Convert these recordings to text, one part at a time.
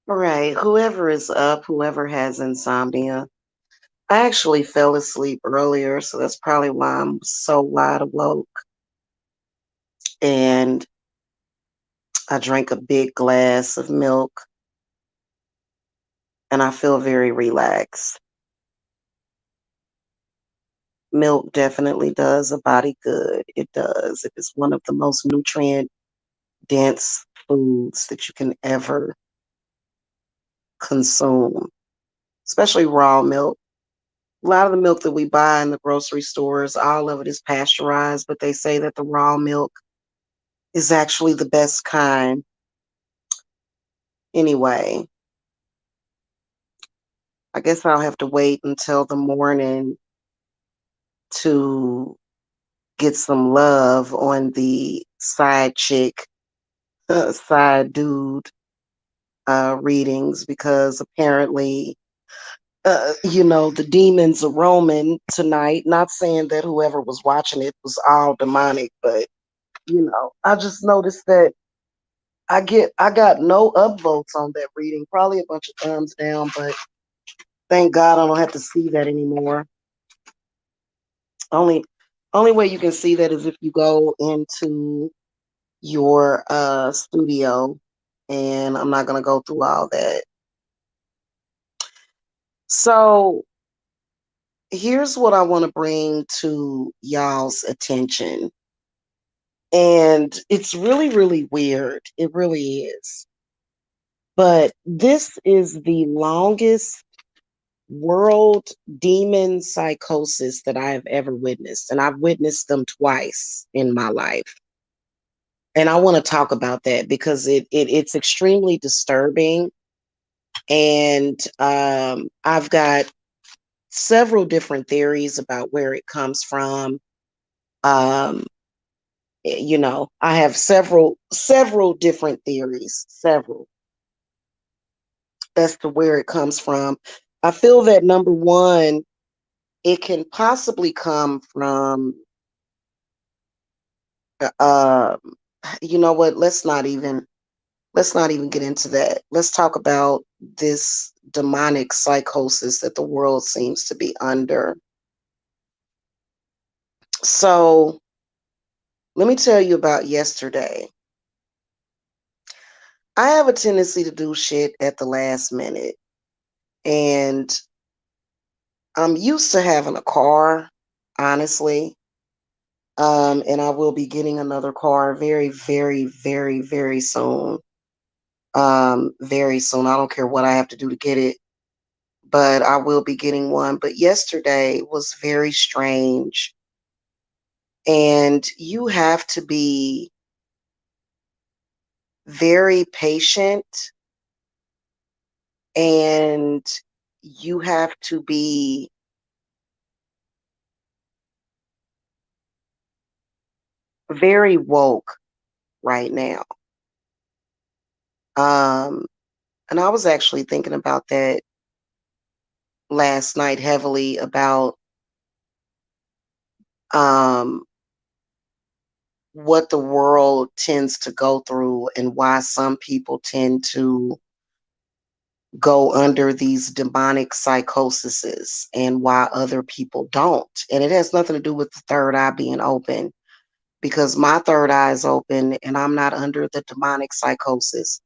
All right, whoever is up, whoever has insomnia. I actually fell asleep earlier, so that's probably why I'm so wide awoke. And I drank a big glass of milk and I feel very relaxed. Milk definitely does a body good. It does. It is one of the most nutrient dense foods that you can ever consume, especially raw milk. A lot of the milk that we buy in the grocery stores, all of it is pasteurized, but they say that the raw milk is actually the best kind. Anyway, I guess I'll have to wait until the morning to get some love on the side chick, side dude readings because apparently, the demons are roaming tonight. Not saying that whoever was watching it was all demonic, but I just noticed that I got no upvotes on that reading. Probably a bunch of thumbs down, but thank God I don't have to see that anymore. Only only way you can see that is if you go into your studio, and I'm not gonna go through all that. So here's what I want to bring to y'all's attention. And it's really, really weird. It really is. But this is the longest world demon psychosis that I have ever witnessed. And I've witnessed them twice in my life. And I want to talk about that because it's extremely disturbing. And I've got several different theories about where it comes from. Um, I have several different theories, several as to where it comes from. I feel that number one, it can possibly come from uh, you know what, let's not even get into that. Let's talk about this demonic psychosis that the world seems to be under. So, let me tell you about yesterday. I have a tendency to do shit at the last minute, and I'm used to having a car, honestly. And I will be getting another car very, very, very, very soon. Very soon. I don't care what I have to do to get it, but I will be getting one. But yesterday was very strange. And you have to be very patient and you have to be very woke right now. Um, and I was actually thinking about that last night heavily about um, what the world tends to go through and why some people tend to go under these demonic psychoses and why other people don't. And it has nothing to do with the third eye being open because my third eye is open and I'm not under the demonic psychosis.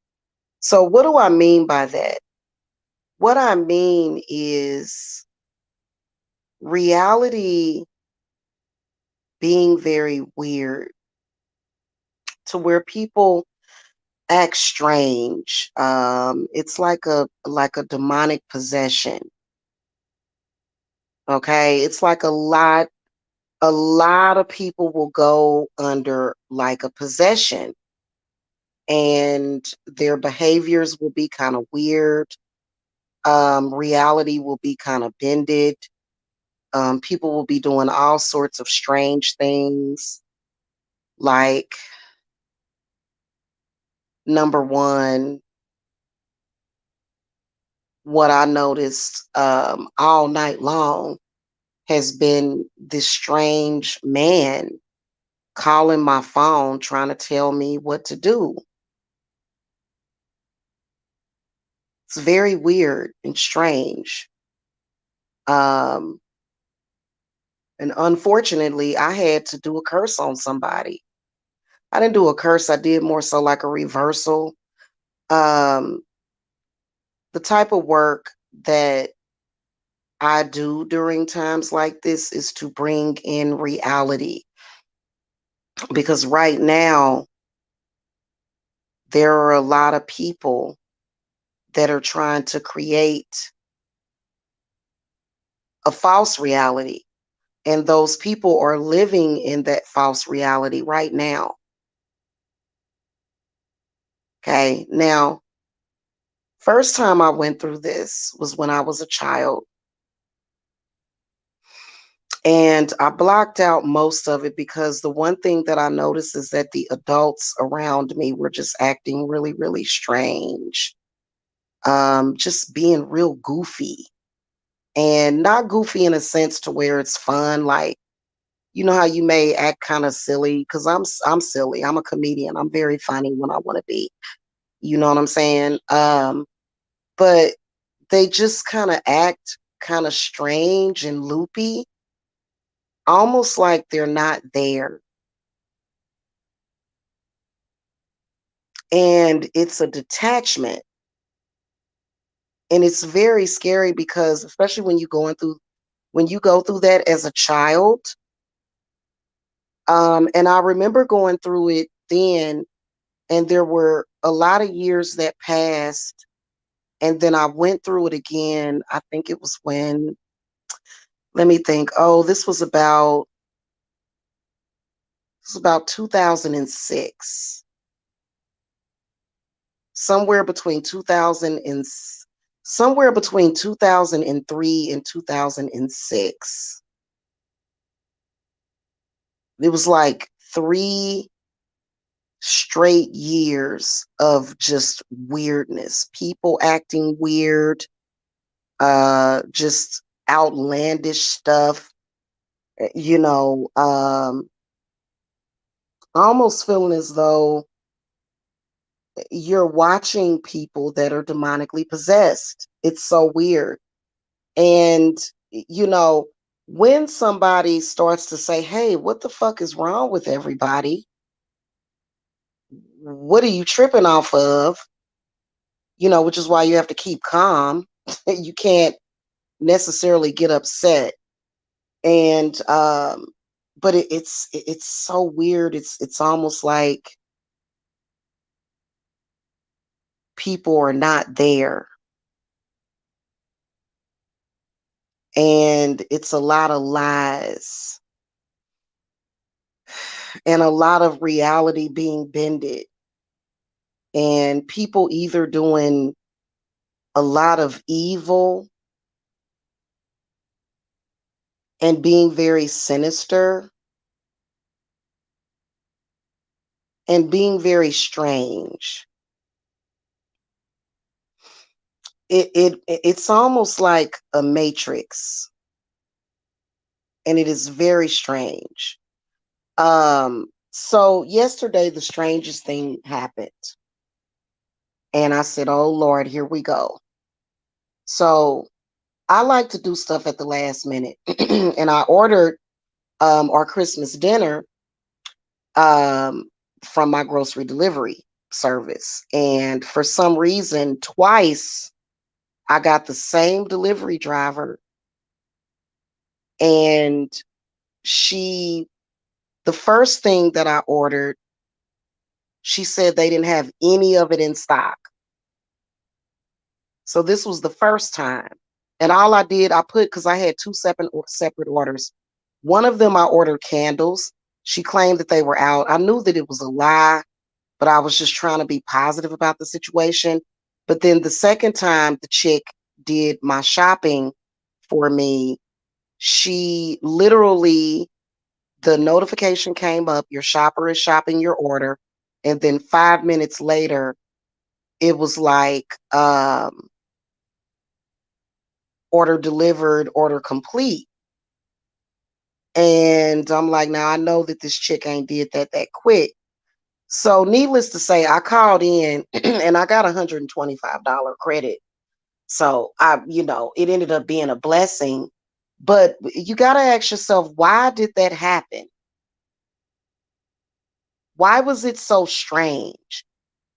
So, what do I mean by that? What I mean is reality being very weird to where people act strange. It's like a demonic possession. Okay, it's like a lot of people will go under like a possession, and their behaviors will be kind of weird. Reality will be kind of bended. People will be doing all sorts of strange things. Like, number one, what I noticed all night long has been this strange man calling my phone trying to tell me what to do. It's very weird and strange. Um, and unfortunately, I had to do a curse on somebody. I didn't do a curse, I did more so like a reversal. Um, the type of work that I do during times like this is to bring in reality, because right now there are a lot of people that are trying to create a false reality, and those people are living in that false reality right now. Okay, now, first time I went through this was when I was a child, and I blocked out most of it because the one thing that I noticed is that the adults around me were just acting really, really strange, just being real goofy, and not goofy in a sense to where it's fun. Like, you know how you may act kind of silly, because I'm silly. I'm a comedian. I'm very funny when I want to be. You know what I'm saying? But they just kind of act kind of strange and loopy, almost like they're not there. And it's a detachment. And it's very scary because, especially when you go through that as a child, and I remember going through it then, and there were a lot of years that passed, and then I went through it again. I think it was when, let me think. Oh, this was about 2006. Somewhere between 2000 and somewhere between 2003 and 2006. It was like 3 straight years of just weirdness, people acting weird, just outlandish stuff, you know, almost feeling as though you're watching people that are demonically possessed. It's so weird. And, you know, when somebody starts to say, hey, what the fuck is wrong with everybody? What are you tripping off of? Which is why you have to keep calm. You can't necessarily get upset. And but it's so weird. It's almost like people are not there. And it's a lot of lies and a lot of reality being bended, and people either doing a lot of evil and being very sinister and being very strange. It's almost like a matrix, and it is very strange. So yesterday the strangest thing happened, and I said, oh Lord, here we go. So I like to do stuff at the last minute. And I ordered our Christmas dinner um, from my grocery delivery service. And for some reason, twice I got the same delivery driver, and she, the first thing that I ordered, she said they didn't have any of it in stock. So this was the first time. And all I did, I put, because I had two separate orders. One of them I ordered candles. She claimed that they were out. I knew that it was a lie, but I was just trying to be positive about the situation. But then the second time the chick did my shopping for me, she literally, the notification came up, your shopper is shopping your order. And then 5 minutes later, it was like, order delivered, order complete. And I'm like, now I know that this chick ain't did that quick. So needless to say, I called in and I got $125 credit So it ended up being a blessing. But you got to ask yourself, why did that happen? Why was it so strange?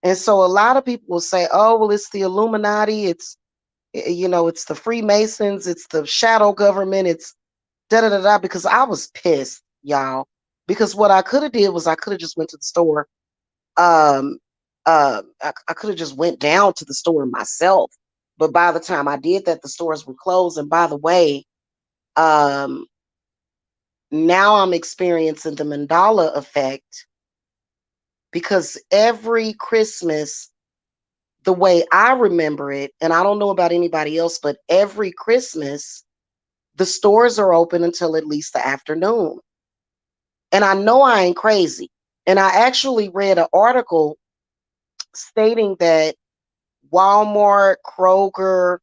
And so a lot of people will say, oh, well, it's the Illuminati. It's the Freemasons. It's the shadow government. It's da da da da. Because I was pissed, y'all. Because what I could have did was I could have just went to the store. Um, I could have just went down to the store myself. But by the time I did that, the stores were closed. And by the way, um, now I'm experiencing the Mandela effect because every Christmas, the way I remember it, and I don't know about anybody else, but every Christmas, the stores are open until at least the afternoon. And I know I ain't crazy. And I actually read an article stating that Walmart, Kroger,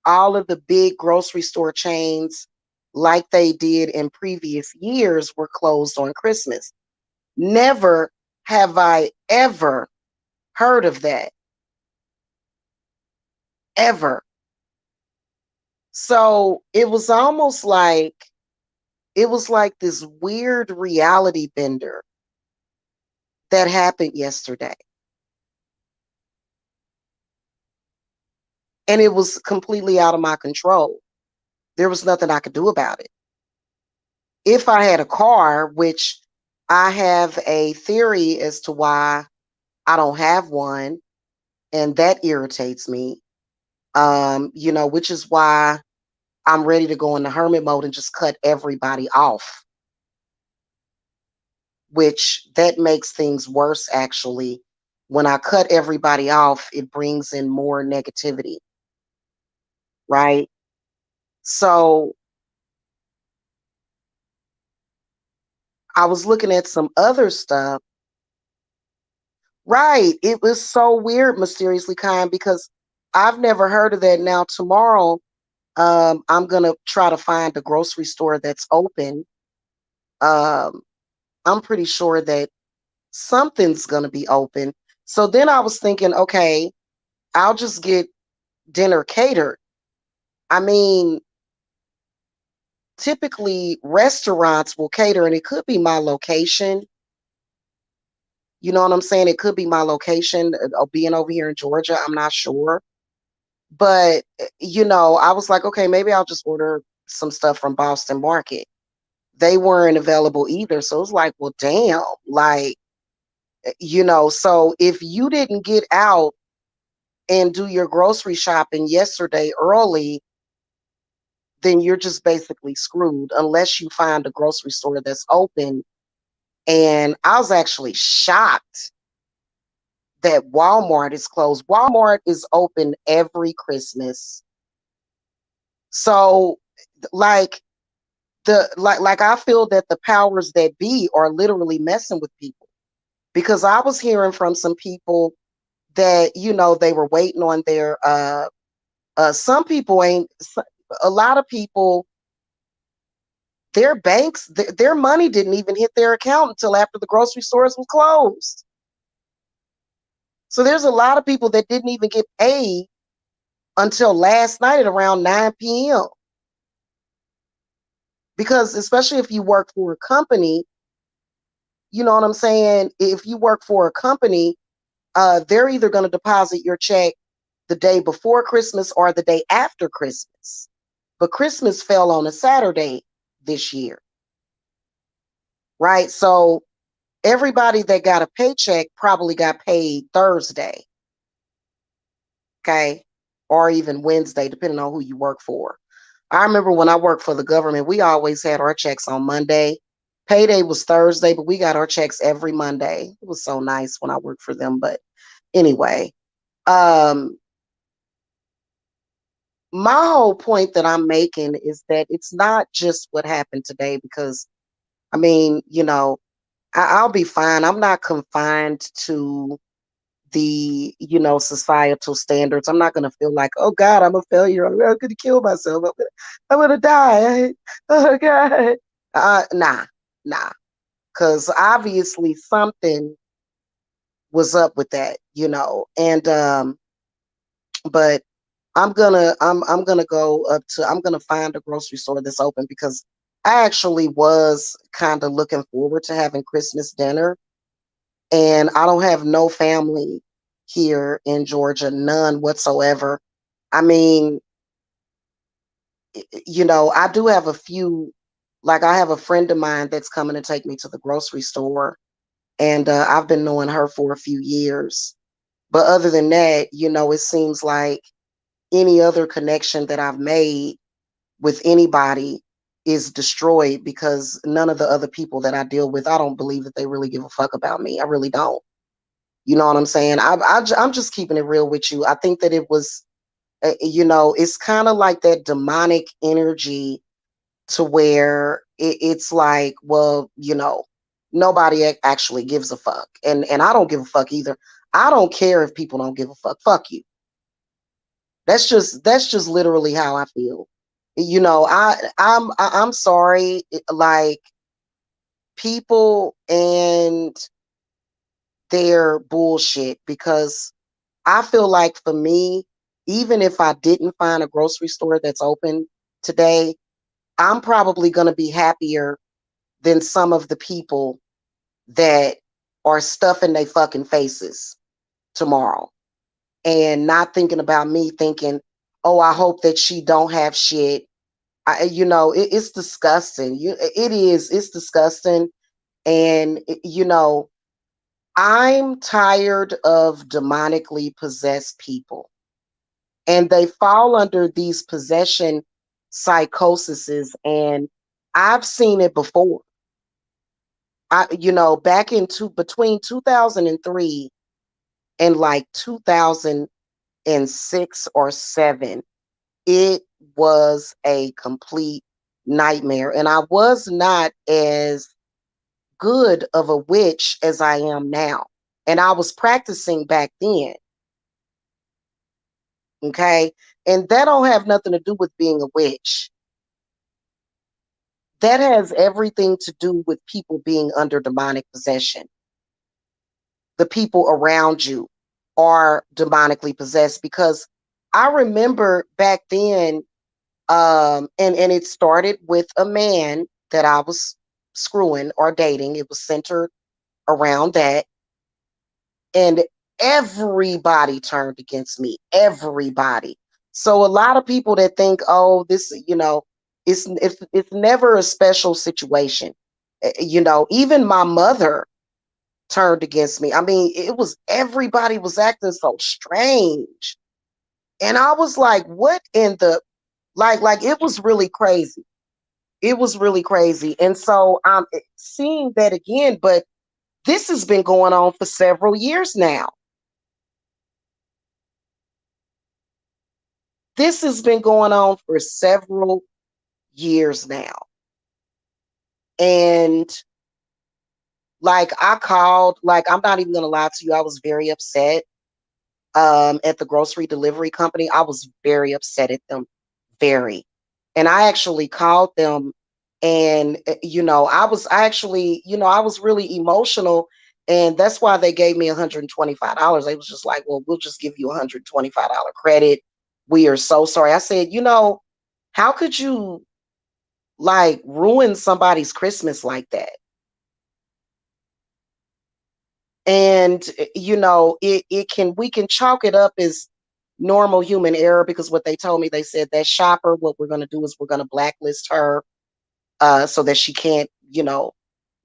all of the big grocery store chains, like they did in previous years, were closed on Christmas. Never have I ever heard of that, ever. So it was like this weird reality bender that happened yesterday. And it was completely out of my control. There was nothing I could do about it. If I had a car, which I have a theory as to why I don't have one, and that irritates me. Which is why I'm ready to go into hermit mode and just cut everybody off, which that makes things worse actually. When I cut everybody off, it brings in more negativity, right? So I was looking at some other stuff. Right. It was so weird, mysteriously kind, because I've never heard of that. Now tomorrow, I'm gonna try to find a grocery store that's open. Um, I'm pretty sure that something's gonna be open. So then I was thinking, okay, I'll just get dinner catered. I mean, typically restaurants will cater, and it could be my location. You know what I'm saying? It could be my location of being over here in Georgia. I'm not sure. But, I was like, okay, maybe I'll just order some stuff from Boston Market. They weren't available either. So it was like, well, damn. Like, so if you didn't get out and do your grocery shopping yesterday early, then you're just basically screwed unless you find a grocery store that's open. And I was actually shocked that Walmart is closed. Walmart is open every Christmas. So, like, like I feel that the powers that be are literally messing with people, because I was hearing from some people that they were waiting on their some people ain't a lot of people, their banks, their money didn't even hit their account until after the grocery stores were closed. So there's a lot of people that didn't even get paid until last night at around 9 p.m. Because especially if you work for a company, you know what I'm saying? If you work for a company, they're either going to deposit your check the day before Christmas or the day after Christmas. But Christmas fell on a Saturday this year, right? So everybody that got a paycheck probably got paid Thursday, okay? Or even Wednesday, depending on who you work for. I remember when I worked for the government, we always had our checks on Monday. Payday was Thursday, but we got our checks every Monday. It was so nice when I worked for them. But anyway, um, my whole point that I'm making is that it's not just what happened today, because I mean, I'll be fine. I'm not confined to the, societal standards. I'm not going to feel like, oh God, I'm a failure. I'm going to kill myself. I'm gonna die. Oh God. Nah. Because obviously something was up with that, and but I'm gonna go up to I'm gonna find a grocery store that's open because I actually was kind of looking forward to having Christmas dinner, and I don't have no family here in Georgia, none whatsoever. I mean, I do have a few, like I have a friend of mine that's coming to take me to the grocery store, and I've been knowing her for a few years. But other than that, it seems like any other connection that I've made with anybody is destroyed because none of the other people that I deal with, I don't believe that they really give a fuck about me. I really don't. You know what I'm saying? I'm just keeping it real with you. I think that it was, it's kind of like that demonic energy to where it's like, well, nobody actually gives a fuck, and I don't give a fuck either. I don't care if people don't give a fuck. Fuck you. That's just literally how I feel. I'm sorry, like people and their bullshit, because I feel like for me, even if I didn't find a grocery store that's open today, I'm probably going to be happier than some of the people that are stuffing their fucking faces tomorrow and not thinking about me, thinking, oh, I hope that she don't have shit. It's disgusting. It's disgusting. And, I'm tired of demonically possessed people, and they fall under these possession psychoses. And I've seen it before. Back between 2003 and like 2006 or 7, it was a complete nightmare. And I was not as good of a witch as I am now. And I was practicing back then. Okay. And that don't have nothing to do with being a witch. That has everything to do with people being under demonic possession. The people around you are demonically possessed, because I remember back then, and it started with a man that I was screwing or dating. It was centered around that, and everybody turned against me. Everybody. So a lot of people that think, oh, this, it's never a special situation. Even my mother turned against me. I mean, it was everybody was acting so strange. And I was like, what in the like it was really crazy. It was really crazy. And so I'm seeing that again, but this has been going on for several years now. This has been going on for several years now. And like I called, like I'm not even gonna lie to you, I was very upset at the grocery delivery company. I was very upset at them. Very. And I actually called them, and I was really emotional, and that's why they gave me $125. They was just like, well, we'll just give you $125 credit. We are so sorry. I said, how could you like ruin somebody's Christmas like that? And it can we can chalk it up as normal human error, because what they told me, they said that shopper, what we're going to do is we're going to blacklist her, so that she can't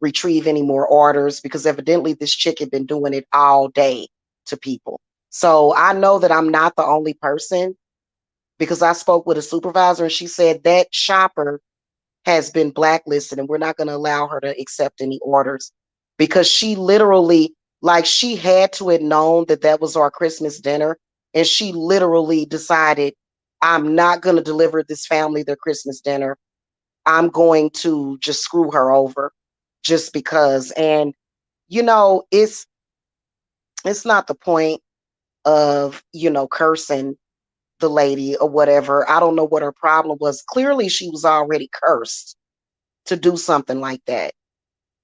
retrieve any more orders, because evidently this chick had been doing it all day to people. So I know that I'm not the only person, because I spoke with a supervisor and she said that shopper has been blacklisted and we're not going to allow her to accept any orders, because she literally, like, she had to have known that that was our Christmas dinner, and she literally decided, I'm not going to deliver this family their Christmas dinner. I'm going to just screw her over just because. And it's not the point of cursing the lady or whatever. I don't know what her problem was. Clearly she was already cursed to do something like that,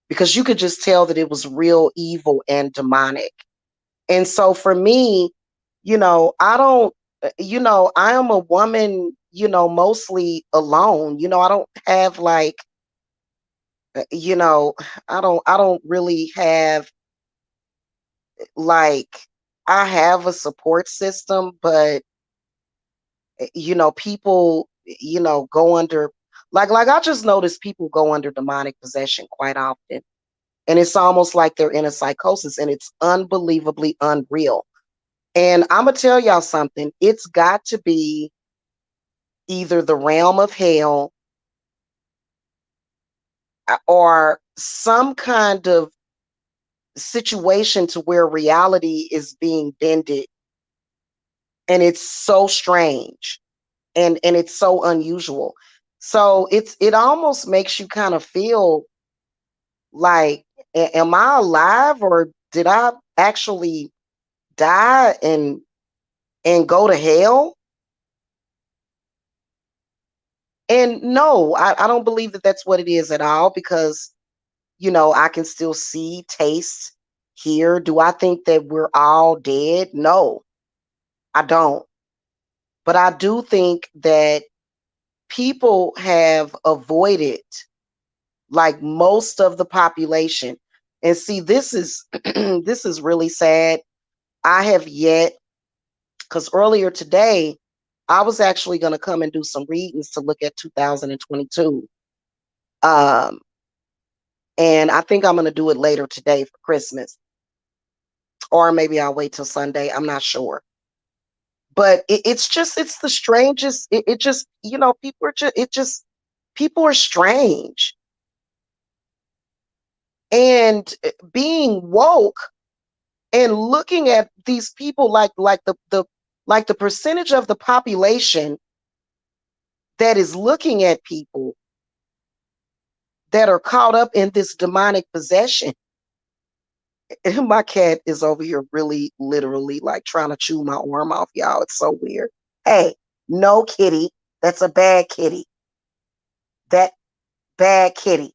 because you could just tell that it was real evil and demonic. And so for me, I don't. I am a woman, mostly alone. I don't have like, uh, you know, I don't really have like, I have a support system, but people, go under, like I just noticed people go under demonic possession quite often. And it's almost like they're in a psychosis, and it's unbelievably unreal. And I'm gonna tell y'all something. It's got to be either the realm of hell, or some kind of situation to where reality is being bended, and it's so strange, and it's so unusual. So it almost makes you kind of feel like, am I alive, or did I actually die and go to hell? And no, I don't believe that that's what it is at all, because I can still see, taste, hear. Do I think that we're all dead? No, I don't. But I do think that people have avoided, like, most of the population. And see, this is this is really sad. I have yet, because earlier today, I was actually going to come and do some readings to look at 2022. Um, and I think I'm going to do it later today for Christmas, or maybe I'll wait till Sunday. I'm not sure. But it's the strangest. It just, people are people are strange. And being woke and looking at these people, like the percentage of the population that is looking at people that are caught up in this demonic possession. And my cat is over here really literally like trying to chew my arm off, y'all. It's so weird. Hey, no, kitty. That's a bad kitty. That bad kitty.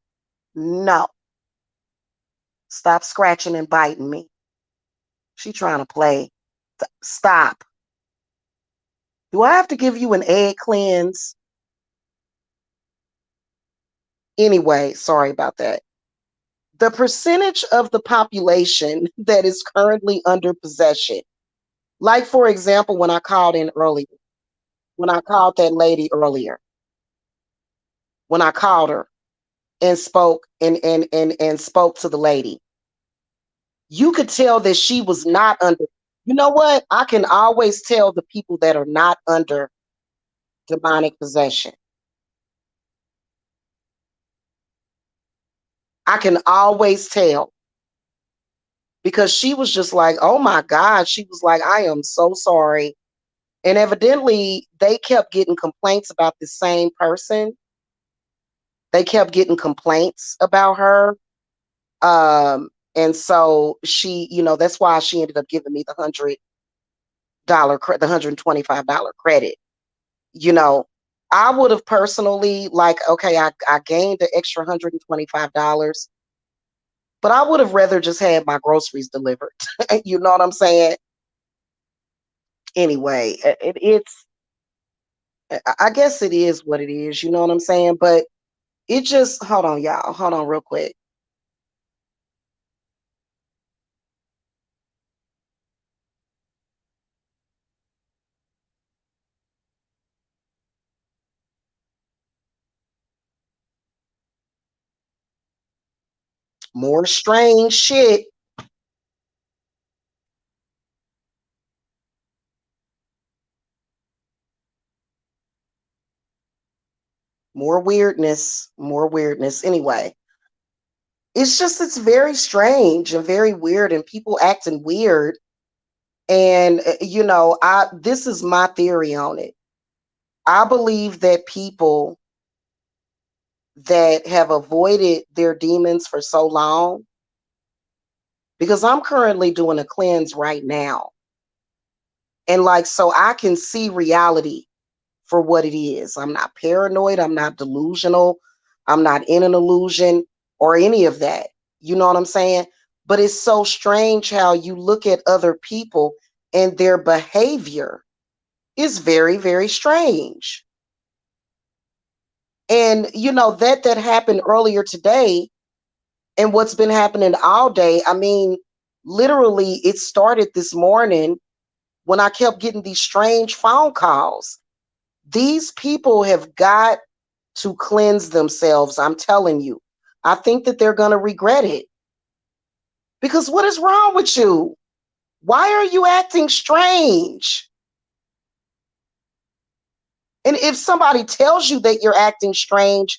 No. Stop scratching and biting me. She trying to play. Stop. Do I have to give you an egg cleanse? Anyway, sorry about that. The percentage of the population that is currently under possession, like, for example, when I called in earlier, when I called that lady earlier, when I called her and spoke and spoke to the lady, you could tell that she was not under. You know what? I can always tell the people that are not under demonic possession. I can always tell, because she was just like, "Oh my God." She was like, "I am so sorry." And evidently, they kept getting complaints about the same person. They kept getting complaints about her. And so she, that's why she ended up giving me the the $125 credit. You know, I would have personally, like, okay, I gained the extra $125, but I would have rather just had my groceries delivered. You know what I'm saying? Anyway, I guess it is what it is. You know what I'm saying? But it just, hold on, y'all. Hold on real quick. More strange shit. More weirdness. More weirdness. Anyway, it's very strange and very weird, and people acting weird. And I this is my theory on it. I believe that people that have avoided their demons for so long, because I'm currently doing a cleanse right now. And like, so I can see reality for what it is. I'm not paranoid, I'm not delusional, I'm not in an illusion or any of that. You know what I'm saying? But it's so strange how you look at other people and their behavior. is very, very strange. And that happened earlier today, and what's been happening all day. I mean, literally, it started this morning when I kept getting these strange phone calls. These people have got to cleanse themselves. I'm telling you. I think that they're going to regret it. Because what is wrong with you? Why are you acting strange? And if somebody tells you that you're acting strange,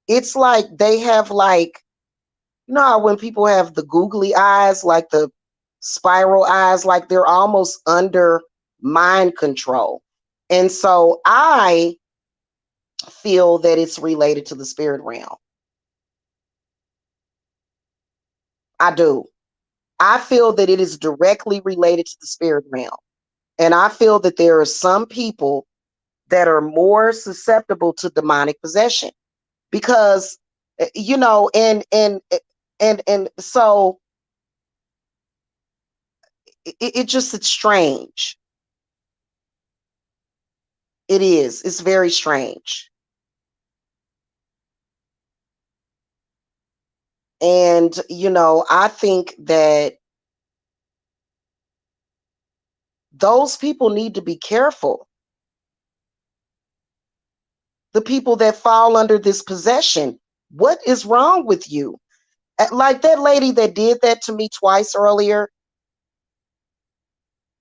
it's like they have, like, how when people have the googly eyes, like the spiral eyes, like they're almost under mind control. And so I feel that it's related to the spirit realm. I do. I feel that it is directly related to the spirit realm. And I feel that there are some people that are more susceptible to demonic possession because and so it's strange. It is. It's very strange. And I think that those people need to be careful. The people that fall under this possession. What is wrong with you? Like that lady that did that to me twice earlier.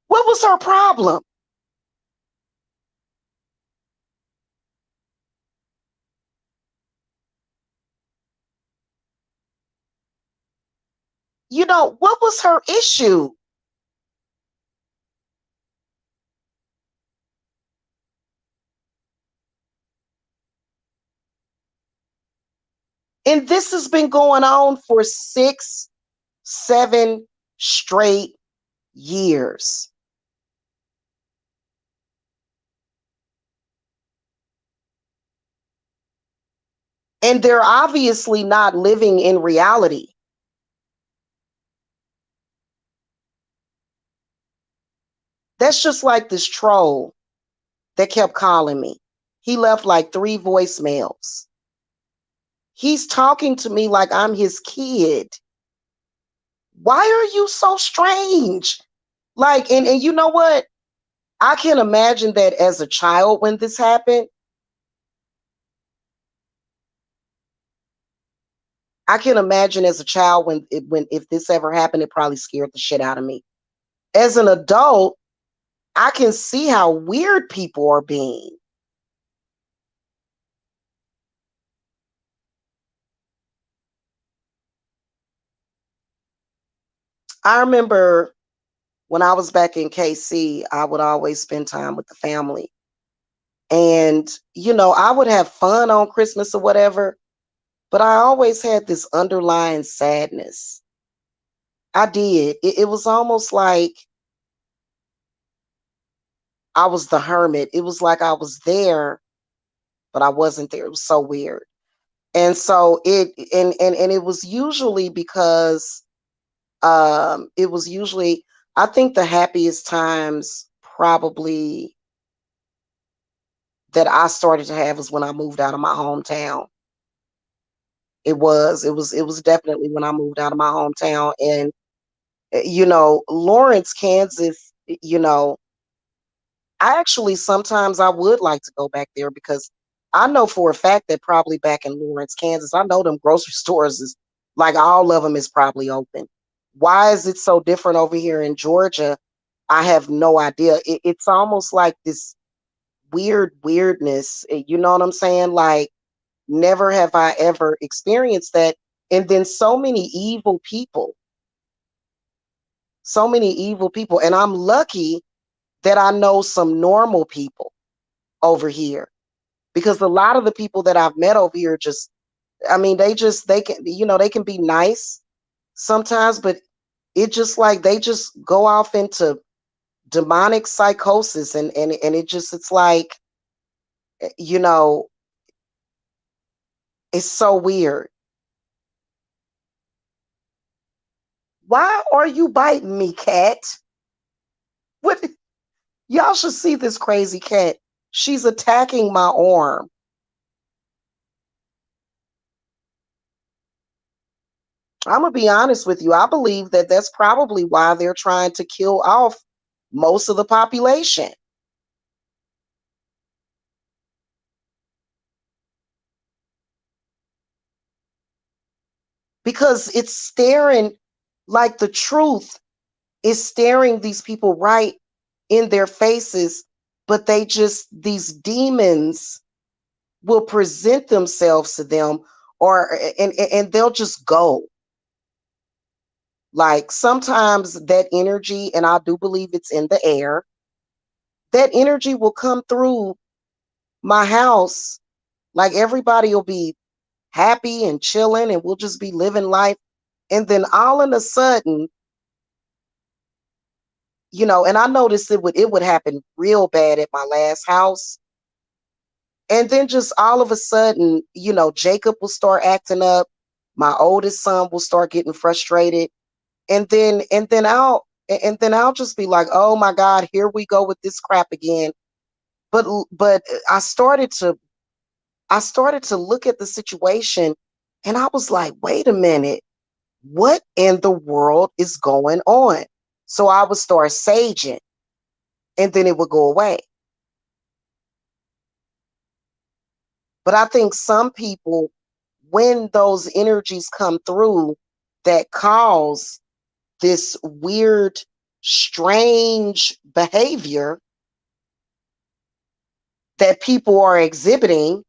What was her problem? What was her issue? And this has been going on for 6, 7 straight years. And they're obviously not living in reality. That's just like this troll that kept calling me. He left like 3 voicemails. He's talking to me like I'm his kid. Why are you so strange? Like, and you know what? I can imagine that as a child when this happened. I can imagine as a child when if this ever happened, it probably scared the shit out of me. As an adult, I can see how weird people are being. I remember when I was back in KC, I would always spend time with the family. And, I would have fun on Christmas or whatever, but I always had this underlying sadness. I did. It was almost like I was the hermit. It was like I was there, but I wasn't there. It was so weird. And so and it was usually because it was usually, I think the happiest times probably that I started to have was when I moved out of my hometown. It was definitely when I moved out of my hometown. And Lawrence, Kansas, I actually sometimes I would like to go back there because I know for a fact that probably back in Lawrence, Kansas, I know them grocery stores is like all of them is probably open. Why is it so different over here in Georgia? I have no idea. It's almost like this weirdness. You know what I'm saying? Like, never have I ever experienced that. And then so many evil people. And I'm lucky that I know some normal people over here because a lot of the people that I've met over here just, I mean, they can, they can be nice sometimes, but it just like they just go off into demonic psychosis and it's like, you know, it's so weird. Why are you biting me, cat? What? Y'all should see this crazy cat. She's attacking my arm. I'm going to be honest with you. I believe that that's probably why they're trying to kill off most of the population, because it's staring, like the truth is staring these people right in their faces, but these demons will present themselves to them, or and they'll just go. Like sometimes that energy, and I do believe it's in the air, that energy will come through my house. Like everybody will be happy and chilling and we'll just be living life. And then all of a sudden, and I noticed it would happen real bad at my last house. And then just all of a sudden, Jacob will start acting up. My oldest son will start getting frustrated. And then I'll just be like, oh my God, here we go with this crap again. But I started to look at the situation, and I was like, wait a minute, what in the world is going on? So I would start saging, and then it would go away. But I think some people, when those energies come through that cause this weird, strange behavior that people are exhibiting,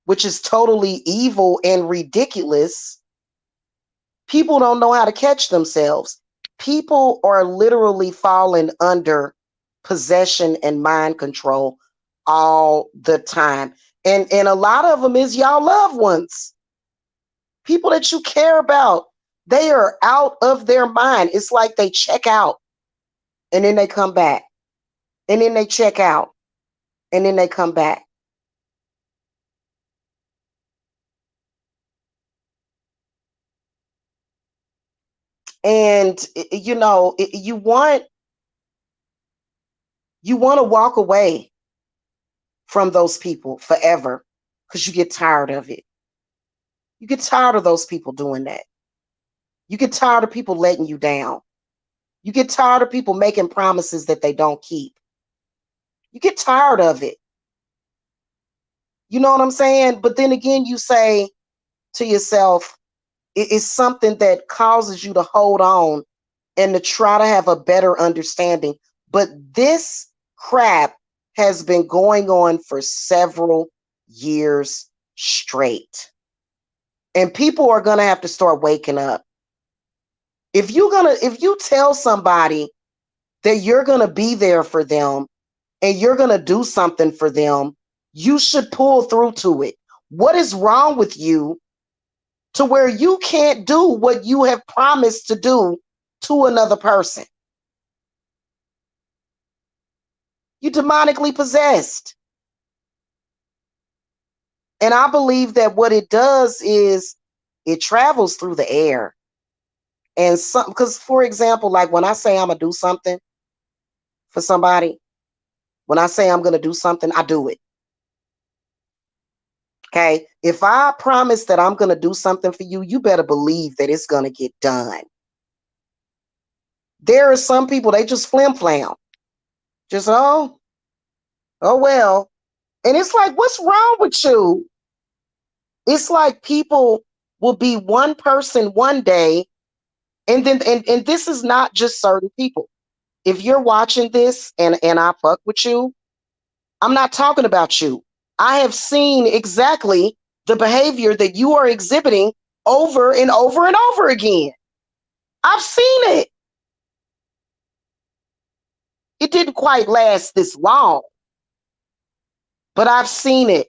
which is totally evil and ridiculous, people don't know how to catch themselves. People are literally falling under possession and mind control all the time. And a lot of them is y'all loved ones, people that you care about. They are out of their mind. It's like they check out and then they come back. And then they check out and then they come back. And you want to walk away from those people forever, because you get tired of it. You get tired of those people doing that. You get tired of people letting you down. You get tired of people making promises that they don't keep. You get tired of it. You know what I'm saying? But then again, you say to yourself, it is something that causes you to hold on and to try to have a better understanding. But this crap has been going on for several years straight. And people are going to have to start waking up. If you tell somebody that you're going to be there for them and you're going to do something for them, you should pull through to it. What is wrong with you to where you can't do what you have promised to do to another person? You demonically possessed. And I believe that what it does is it travels through the air. And some, because for example, like when I say I'm gonna do something for somebody, when I say I'm gonna do something, I do it. Okay. If I promise that I'm gonna do something for you, you better believe that it's gonna get done. There are some people, they just flim flam. Just oh well. And it's like, what's wrong with you? It's like people will be one person one day, and then and this is not just certain people. If you're watching this and I fuck with you, I'm not talking about you. I have seen exactly the behavior that you are exhibiting over and over and over again. I've seen it. It didn't quite last this long, but I've seen it.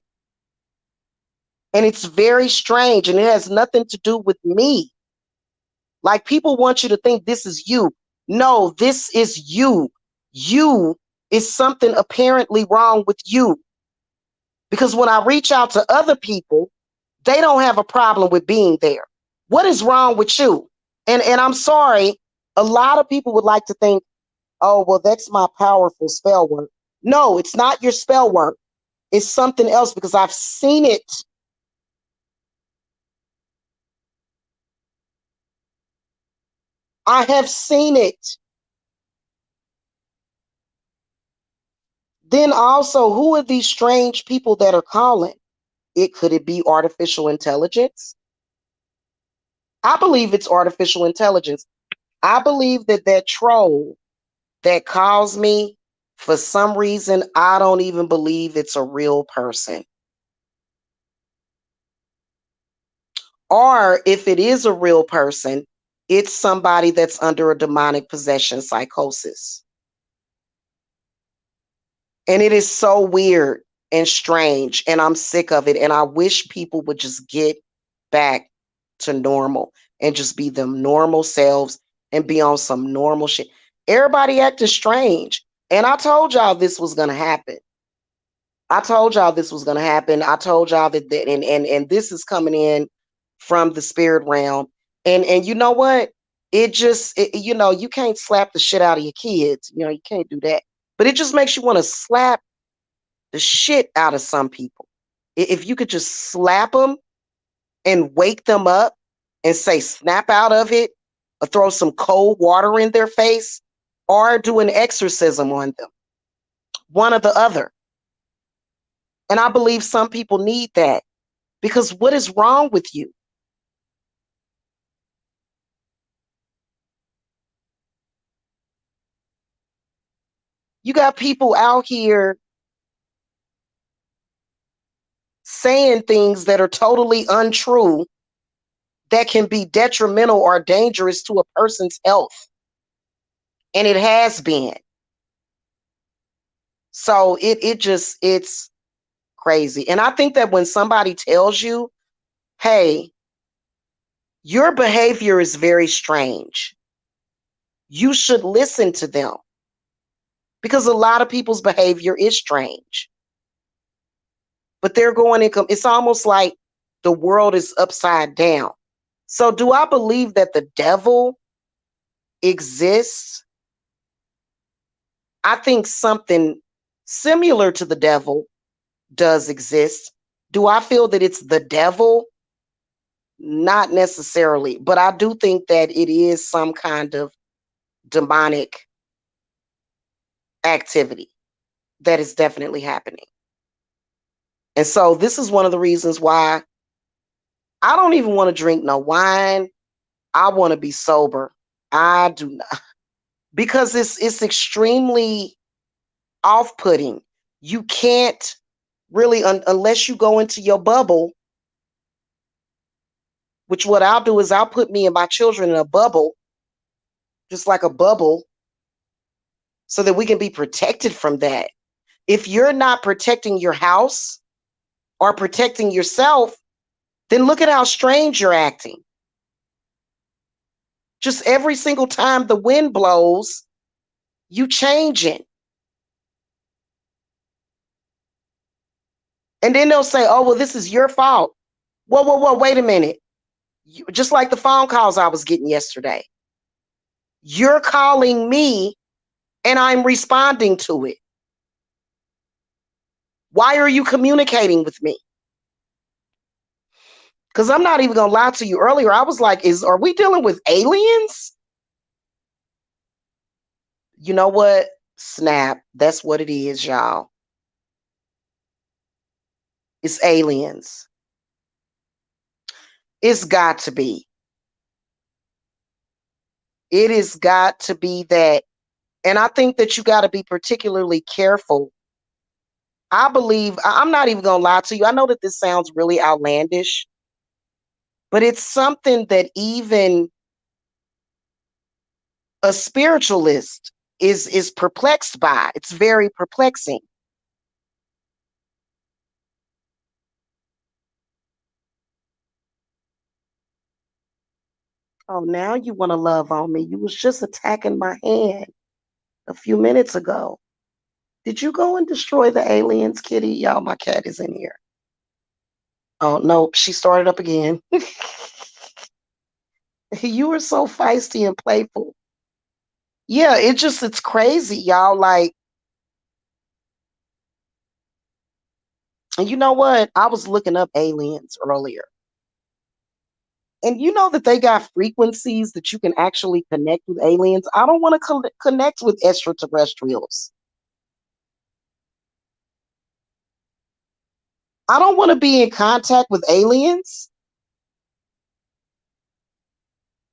And it's very strange, and it has nothing to do with me. Like people want you to think this is you. No, this is you. You is something apparently wrong with you. Because when I reach out to other people, they don't have a problem with being there. What is wrong with you? And I'm sorry, a lot of people would like to think, Oh, well, that's my powerful spell work. No, it's not your spell work. It's something else because I've seen it. I have seen it. Then also, who are these strange people that are calling? Could it be artificial intelligence? I believe it's artificial intelligence. I believe that that troll that calls me, for some reason, I don't even believe it's a real person. Or if it is a real person, it's somebody that's under a demonic possession psychosis. And it is so weird and strange. And I'm sick of it. And I wish people would just get back to normal and just be them normal selves and be on some normal shit. Everybody acting strange. And I told y'all this was going to happen. I told y'all this was going to happen. I told y'all that and this is coming in from the spirit realm. And you know what? You can't slap the shit out of your kids. You can't do that. But it just makes you want to slap the shit out of some people. If you could just slap them and wake them up and say, snap out of it, or throw some cold water in their face, or do an exorcism on them, one or the other. And I believe some people need that because what is wrong with you? You got people out here saying things that are totally untrue that can be detrimental or dangerous to a person's health. And it has been. So it's crazy. And I think that when somebody tells you, hey, your behavior is very strange, you should listen to them because a lot of people's behavior is strange. But they're going in, it's almost like the world is upside down. So do I believe that the devil exists? I think something similar to the devil does exist. Do I feel that it's the devil? Not necessarily, but I do think that it is some kind of demonic activity that is definitely happening. And so this is one of the reasons why I don't even want to drink no wine. I want to be sober. I do not because it's extremely off-putting. You can't really unless you go into your bubble, which what I'll do is I'll put me and my children in a bubble, just like a bubble, so that we can be protected from that. If you're not protecting your house or protecting yourself, then look at how strange you're acting. Just every single time the wind blows, you changing. And then they'll say, oh, well, this is your fault. Whoa, whoa, whoa, wait a minute. Just like the phone calls I was getting yesterday. You're calling me and I'm responding to it. Why are you communicating with me? Because I'm not even gonna lie to you. Earlier, I was like, are we dealing with aliens? You know what? Snap. That's what it is, y'all. It's aliens. It's got to be. It has got to be that. And I think that you got to be particularly careful. I believe, I'm not even going to lie to you. I know that this sounds really outlandish, but it's something that even a spiritualist is perplexed by. It's very perplexing. Oh, now you want to love on me. You was just attacking my hand a few minutes ago. Did you go and destroy the aliens, kitty? Y'all, my cat is in here. Oh, no, she started up again. You were so feisty and playful. Yeah, it's crazy, y'all. Like, and you know what? I was looking up aliens earlier. And you know that they got frequencies that you can actually connect with aliens. I don't want to connect with extraterrestrials. I don't want to be in contact with aliens.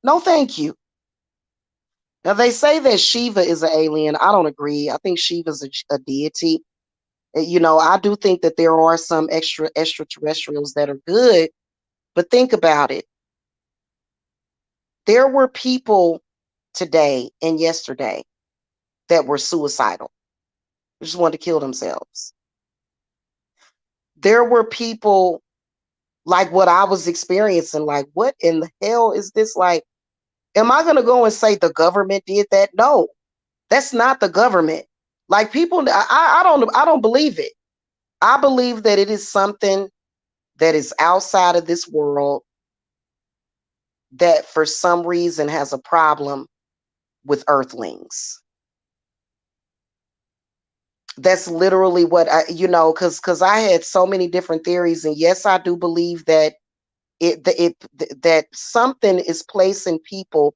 No, thank you. Now they say that Shiva is an alien. I don't agree. I think Shiva's a deity. You know, I do think that there are some extraterrestrials that are good, but think about it. There were people today and yesterday that were suicidal. They just wanted to kill themselves. There were people like what I was experiencing, like, what in the hell is this? Like, am I gonna go and say the government did that? No, that's not the government. Like people, I don't believe it. I believe that it is something that is outside of this world that for some reason has a problem with earthlings. That's literally what because I had so many different theories, and yes, I do believe that that something is placing people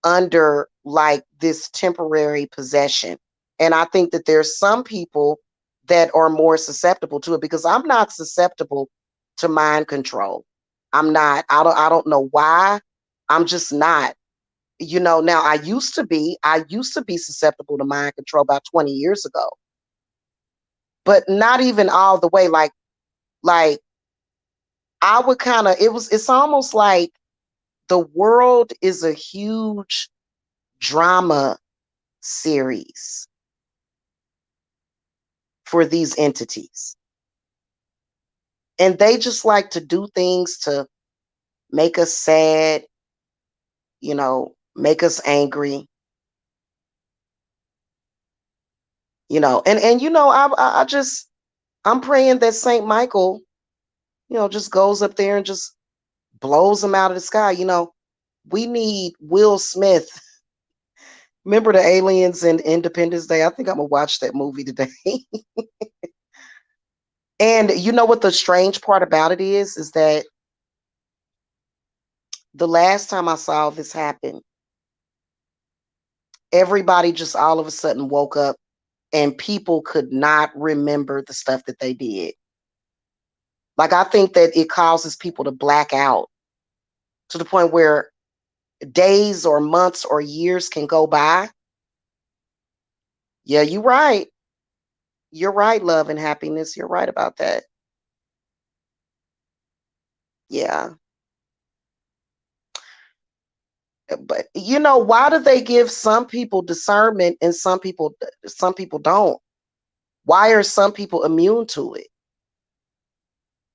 under like this temporary possession. And I think that there's some people that are more susceptible to it because I'm not susceptible to mind control. I'm not. I don't know why. I'm just not. Now I used to be susceptible to mind control about 20 years ago. But not even all the way like I would kind of it's almost like the world is a huge drama series for these entities. And they just like to do things to make us sad, make us angry, and I just I'm praying that Saint Michael, just goes up there and just blows them out of the sky. We need Will Smith. Remember the aliens in Independence Day? I think I'm gonna watch that movie today. And you know what the strange part about it is that the last time I saw this happen, everybody just all of a sudden woke up and people could not remember the stuff that they did. Like, I think that it causes people to black out to the point where days or months or years can go by. Yeah, you're right. You're right, love and happiness. You're right about that. Yeah. But why do they give some people discernment and some people don't? Why are some people immune to it?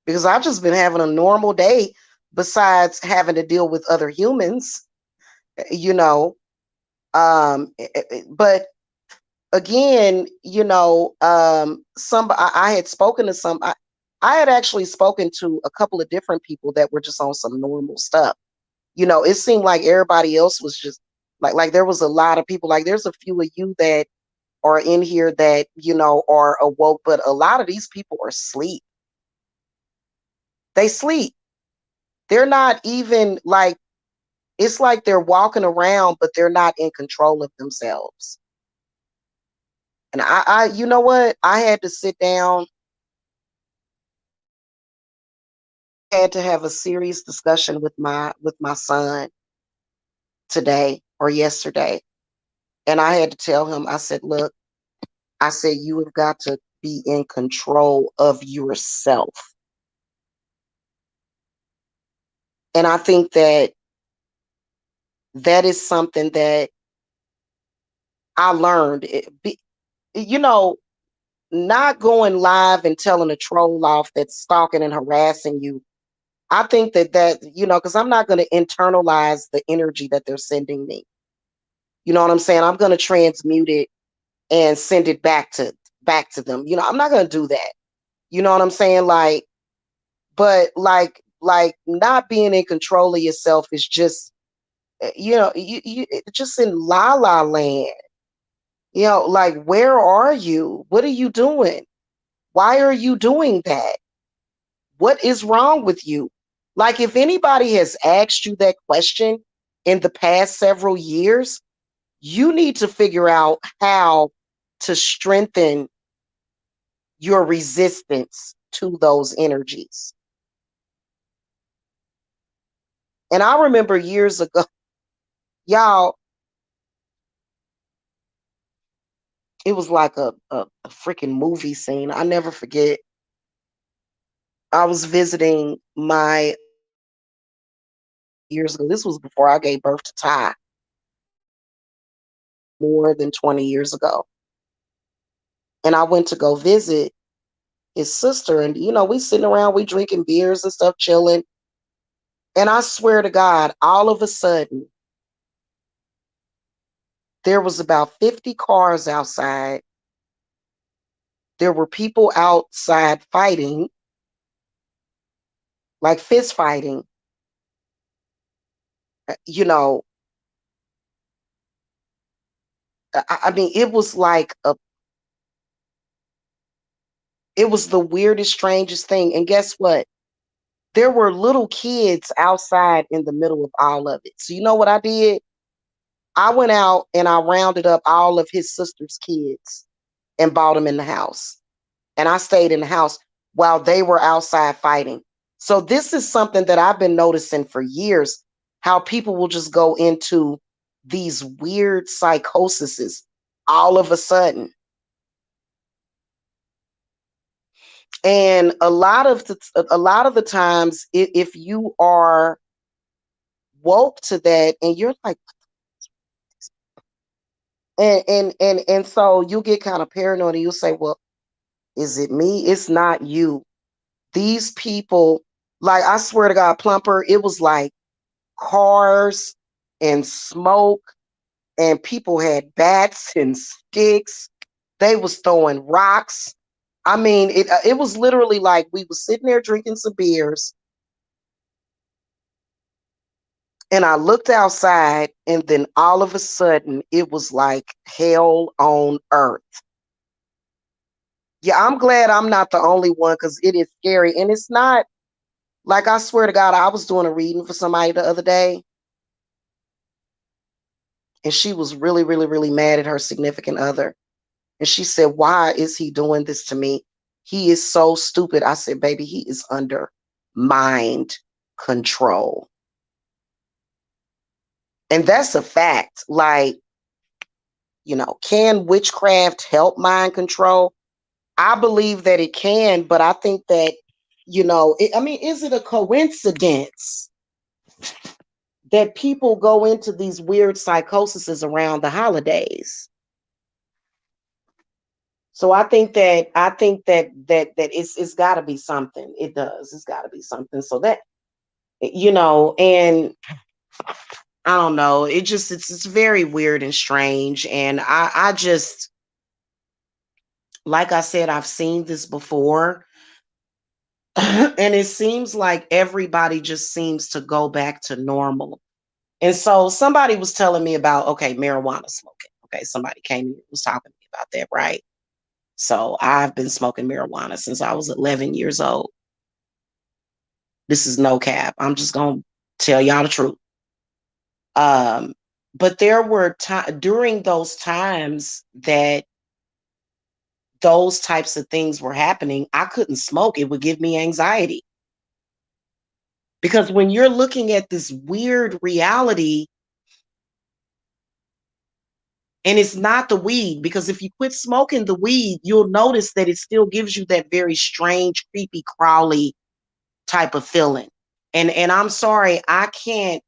Because I've just been having a normal day besides having to deal with other humans, you know. But again, I had spoken to I had actually spoken to a couple of different people that were just on some normal stuff. It seemed like everybody else was just like there was a lot of people, like there's a few of you that are in here that, are awoke, but a lot of these people are asleep. They sleep. They're not even like, it's like they're walking around, but they're not in control of themselves. And you know what? I had to sit down, had to have a serious discussion with my son today or yesterday. And I had to tell him, I said, look, I said, you have got to be in control of yourself. And I think that that is something that I learned. You know, not going live and telling a troll off that's stalking and harassing you. I think because I'm not going to internalize the energy that they're sending me. You know what I'm saying? I'm going to transmute it and send it back to them. I'm not going to do that. You know what I'm saying? But not being in control of yourself is just you just in la la land. Like, where are you? What are you doing? Why are you doing that? What is wrong with you? Like, if anybody has asked you that question in the past several years, you need to figure out how to strengthen your resistance to those energies. And I remember years ago, y'all, it was like a freaking movie scene. I never forget. I was visiting my years ago. This was before I gave birth to Ty, more than 20 years ago. And I went to go visit his sister. And, we sitting around, we drinking beers and stuff, chilling. And I swear to God, all of a sudden, there was about 50 cars outside. There were people outside fighting, like fist fighting. You know, I mean, it was the weirdest, strangest thing. And guess what? There were little kids outside in the middle of all of it. So you know what I did? I went out and I rounded up all of his sister's kids and brought them in the house. And I stayed in the house while they were outside fighting. So this is something that I've been noticing for years, how people will just go into these weird psychoses all of a sudden. And a lot of the times, if you are woke to that and you're like, and so you get kind of paranoid and you'll say, well, is it me? It's not you. These people, like, I swear to God, Plumper, it was like cars and smoke, and people had bats and sticks. They was throwing rocks. I mean, it was literally like we was sitting there drinking some beers, and I looked outside, and then all of a sudden, it was like hell on earth. Yeah, I'm glad I'm not the only one because it is scary. And it's not like, I swear to God, I was doing a reading for somebody the other day, and she was really, really, really mad at her significant other. And she said, why is he doing this to me? He is so stupid. I said, baby, he is under mind control. And that's a fact. Like, can witchcraft help mind control? I believe that it can, but I think that, I mean, is it a coincidence that people go into these weird psychoses around the holidays? So I think that it's got to be something. It does. It's got to be something. So that, and I don't know. It's very weird and strange. And I just, like I said, I've seen this before. And it seems like everybody just seems to go back to normal. And so somebody was telling me about, okay, marijuana smoking. Okay, somebody came and was talking to me about that, right? So I've been smoking marijuana since I was 11 years old. This is no cap. I'm just going to tell y'all the truth. Um, but there were during those times that those types of things were happening, I couldn't smoke. It would give me anxiety. Because when you're looking at this weird reality, and it's not the weed, because if you quit smoking the weed, you'll notice that it still gives you that very strange, creepy, crawly type of feeling. And I'm sorry, I can't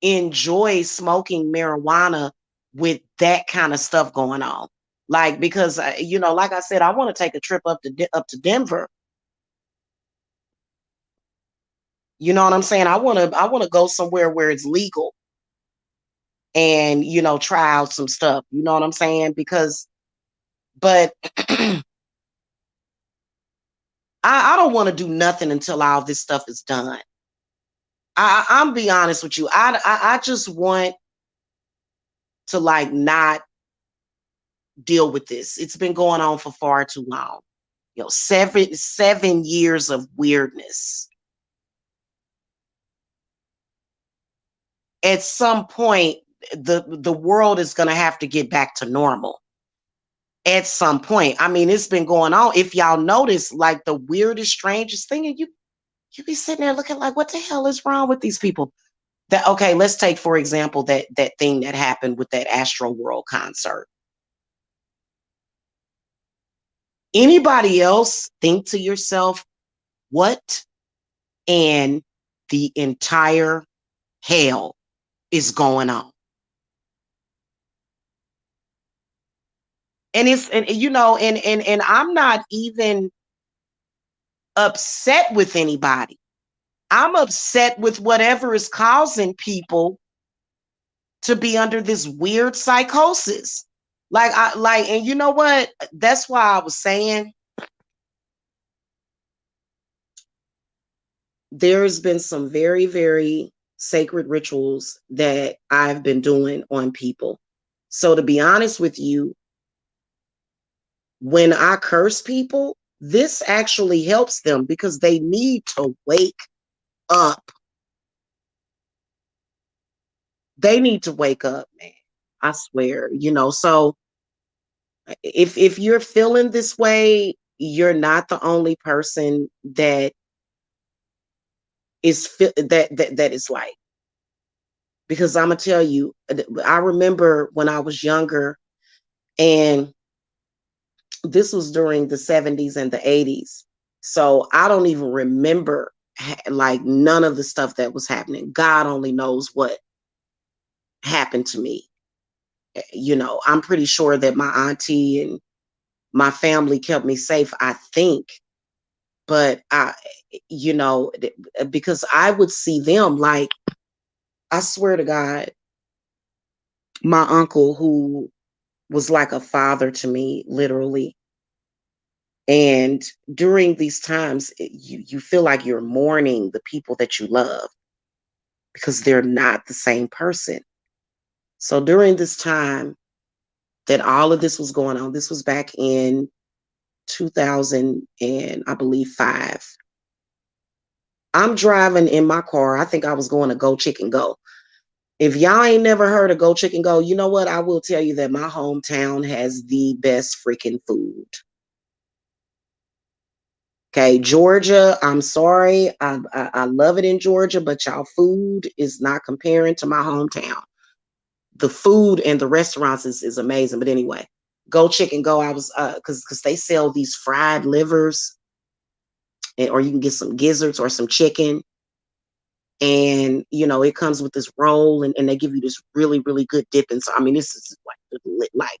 enjoy smoking marijuana with that kind of stuff going on. Like, because like I said, I want to take a trip up to Denver. You know what I'm saying? I want to go somewhere where it's legal and try out some stuff. You know what I'm saying? Because, but I don't want to do nothing until all this stuff is done. I'm be honest with you. I just want to like not deal with this. It's been going on for far too long. You know, seven years of weirdness. At some point, the world is gonna have to get back to normal. At some point. I mean, it's been going on. If y'all notice, like the weirdest, strangest thing, and you be sitting there looking like, what the hell is wrong with these people? That okay, let's take for example that thing that happened with that Astro World concert. Anybody else think to yourself, what in the entire hell is going on? And it's and you know, and I'm not even upset with anybody. I'm upset with whatever is causing people to be under this weird psychosis. And you know what? That's why I was saying there's been some very, very sacred rituals that I've been doing on people. So to be honest with you, when I curse people, this actually helps them because they need to wake up. They need to wake up, man. I swear, you know. So if you're feeling this way, you're not the only person that that is like. Because I'm gonna tell you, I remember when I was younger, and this was during the 70s and the 80s. So I don't even remember like none of the stuff that was happening. God only knows what happened to me. You know, I'm pretty sure that my auntie and my family kept me safe, I think. But you know, because I would see them like, I swear to God, my uncle, who was like a father to me, literally. And during these times, you feel like you're mourning the people that you love because they're not the same person. So during this time that all of this was going on, this was back in 2000 and I believe 5. I'm driving in my car. I think I was going to Go Chicken Go. If y'all ain't never heard of Go Chicken Go, you know what? I will tell you that my hometown has the best freaking food. Okay, Georgia, I'm sorry. I love it in Georgia, but y'all food is not comparing to my hometown. The food and the restaurants is amazing. But anyway, Go Chicken Go. I was because they sell these fried livers, or you can get some gizzards or some chicken. And you know, it comes with this roll, and they give you this really, really good dip. And so I mean, this is like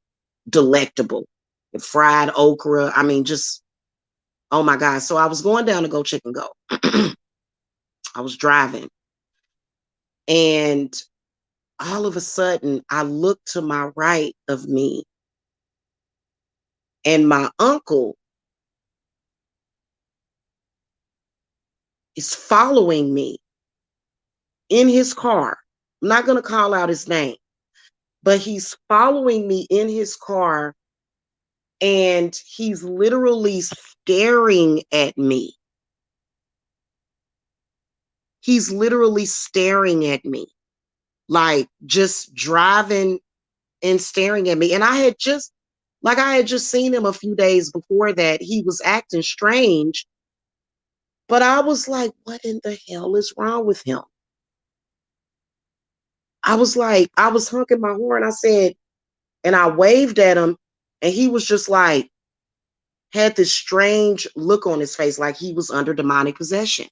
delectable. And fried okra. I mean, just oh my God. So I was going down to Go Chicken Go. I was driving, and all of a sudden I looked to my right of me, and my uncle is following me in his car. I'm not going to call out his name, but he's following me in his car, and he's literally staring at me. He's literally staring at me, like just driving and staring at me. And I had just seen him a few days before that. He was acting strange, but I was like, what in the hell is wrong with him? I was like, I was honking my horn. I said, and I waved at him, and he was just like, had this strange look on his face, like he was under demonic possession.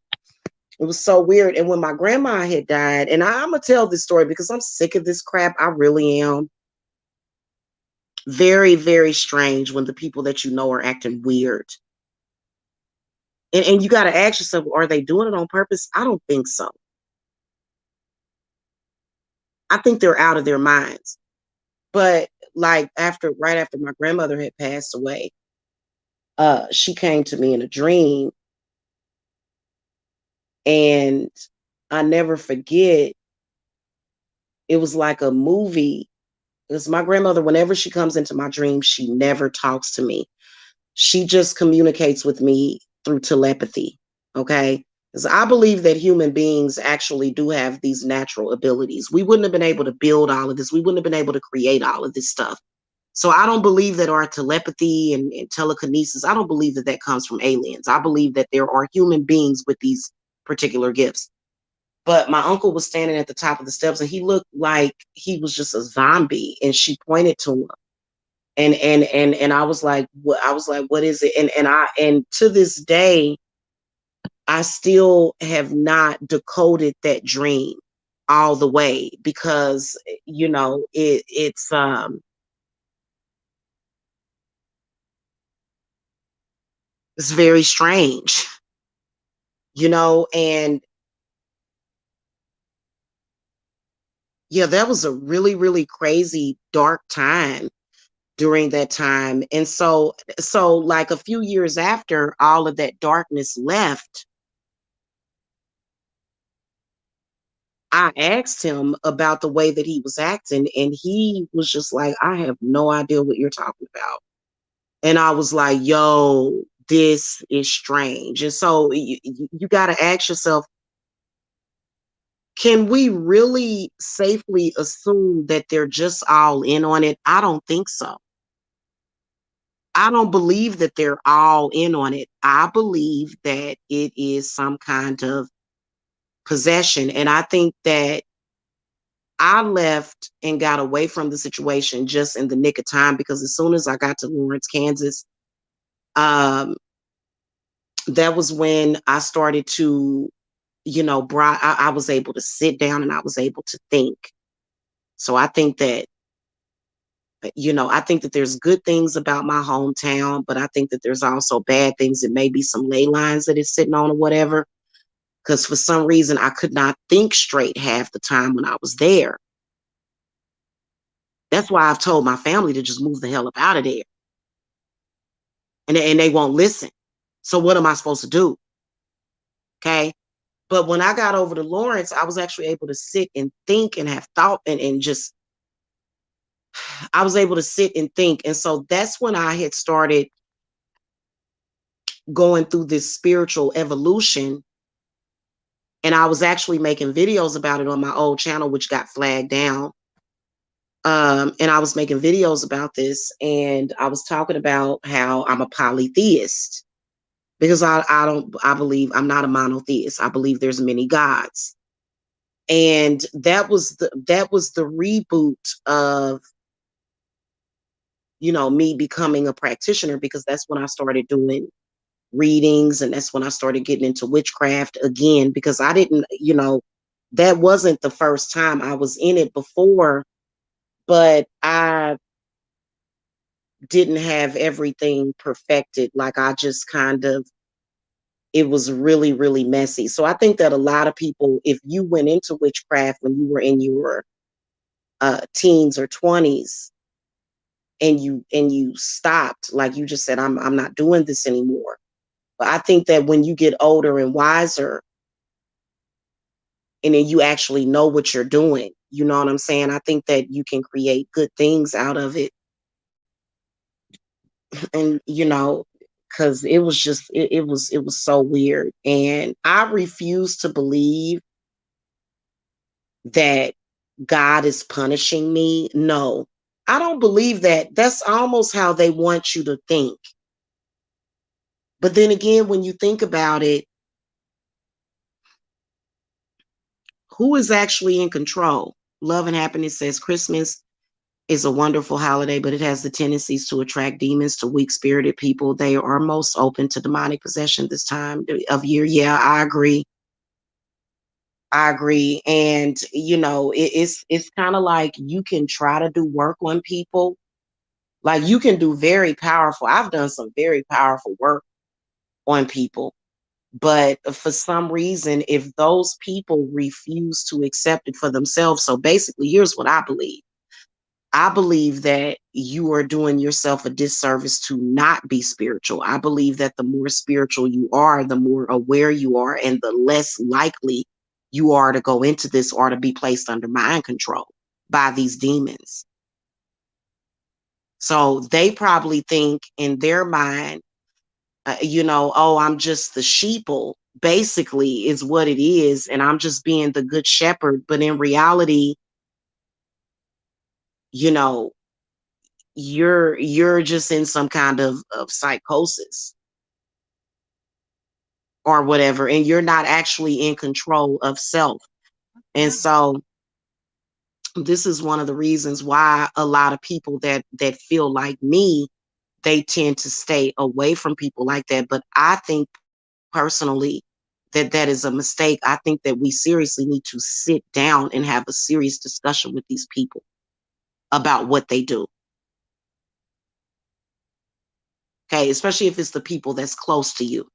It was so weird. And when my grandma had died, and I'm gonna tell this story because I'm sick of this crap. I really am. Very, very strange when the people that you know are acting weird. And you got to ask yourself, are they doing it on purpose? I don't think so. I think they're out of their minds. But like right after my grandmother had passed away, she came to me in a dream, and I never forget, it was like a movie. Because my grandmother, whenever she comes into my dreams, she never talks to me. She just communicates with me through telepathy. Okay. Because I believe that human beings actually do have these natural abilities. We wouldn't have been able to build all of this. We wouldn't have been able to create all of this stuff. So I don't believe that our telepathy and telekinesis, I don't believe that that comes from aliens. I believe that there are human beings with these particular gifts. But my uncle was standing at the top of the steps and he looked like he was just a zombie. And she pointed to him. And I was like, what? I was like, what is it? And to this day, I still have not decoded that dream all the way because it's very strange, and yeah, that was a really, really crazy dark time during that time. And so like a few years after all of that darkness left, I asked him about the way that he was acting, and he was just like, I have no idea what you're talking about. And I was like, yo, this is strange. And so you got to ask yourself, can we really safely assume that they're just all in on it? I don't think so. I don't believe that they're all in on it. I believe that it is some kind of possession. And I think that I left and got away from the situation just in the nick of time because as soon as I got to Lawrence, Kansas, um, that was when I started to, I was able to sit down and I was able to think. So I think that there's good things about my hometown, but I think that there's also bad things. It may be some ley lines that it's sitting on or whatever. Because for some reason, I could not think straight half the time when I was there. That's why I've told my family to just move the hell up out of there. And they won't listen. So what am I supposed to do? Okay. But when I got over to Lawrence, I was actually able to sit and think and have thought and just, I was able to sit and think. And so that's when I had started going through this spiritual evolution. And I was actually making videos about it on my old channel, which got flagged down. And I was making videos about this, and I was talking about how I'm a polytheist because I believe I'm not a monotheist. I believe there's many gods. And that was the reboot of me becoming a practitioner because that's when I started doing readings and that's when I started getting into witchcraft again because I didn't, that wasn't the first time. I was in it before, but I didn't have everything perfected. Like I just kind of, it was really, really messy. So I think that a lot of people, if you went into witchcraft when you were in your teens or 20s and you stopped, like you just said, I'm not doing this anymore. But I think that when you get older and wiser, and then you actually know what you're doing, you know what I'm saying? I think that you can create good things out of it. And because it was so weird. And I refuse to believe that God is punishing me. No, I don't believe that. That's almost how they want you to think. But then again, when you think about it, who is actually in control? Love and Happiness says Christmas is a wonderful holiday, but it has the tendencies to attract demons, to weak spirited people. They are most open to demonic possession this time of year. Yeah, I agree. I agree. And it's kind of like you can try to do work on people. Like you can do very powerful. I've done some very powerful work on people. But for some reason, if those people refuse to accept it for themselves, so basically, here's what I believe. I believe that you are doing yourself a disservice to not be spiritual. I believe that the more spiritual you are, the more aware you are, and the less likely you are to go into this or to be placed under mind control by these demons. So they probably think in their mind, oh, I'm just the sheeple, basically, is what it is. And I'm just being the good shepherd. But in reality, you know, you're just in some kind of psychosis or whatever, and you're not actually in control of self. And so this is one of the reasons why a lot of people that feel like me, they tend to stay away from people like that. But I think personally that that is a mistake. I think that we seriously need to sit down and have a serious discussion with these people about what they do. Okay, especially if it's the people that's close to you.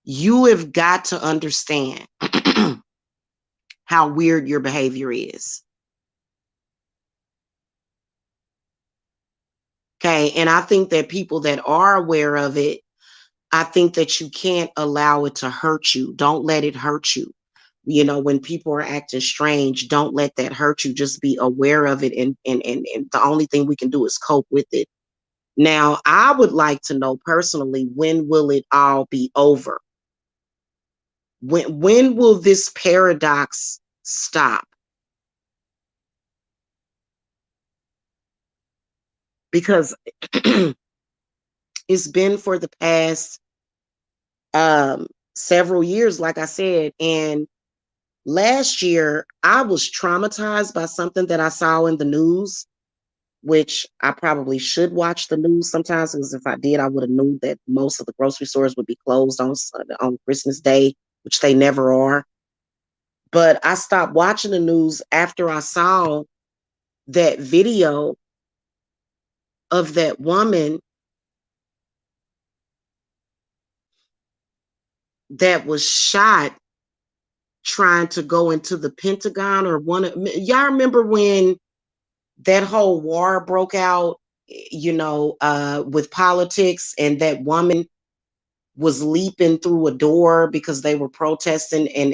You have got to understand how weird your behavior is. Okay, and I think that people that are aware of it, I think that you can't allow it to hurt you. Don't let it hurt you. When people are acting strange, don't let that hurt you. Just be aware of it, and the only thing we can do is cope with it. Now, I would like to know personally, when will it all be over? When will this paradox stop? Because it's been for the past um several years, like I said, and last year I was traumatized by something that I saw in the news, which I probably should watch the news sometimes, because if I did, I would have known that most of the grocery stores would be closed on Christmas Day, which they never are. But I stopped watching the news after I saw that video of that woman that was shot trying to go into the Pentagon, or y'all remember when that whole war broke out, with politics, and that woman was leaping through a door because they were protesting, and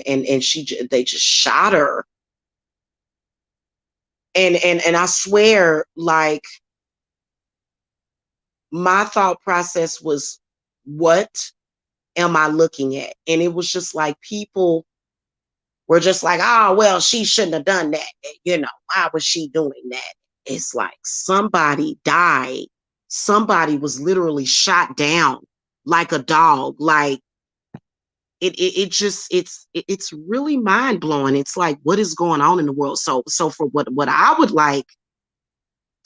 they just shot her. And I swear, like, my thought process was, what am I looking at? And it was just like people were just like, oh, well, she shouldn't have done that. Why was she doing that? It's like somebody died. Somebody was literally shot down like a dog. Like it's really mind blowing. It's like, what is going on in the world? So for what I would like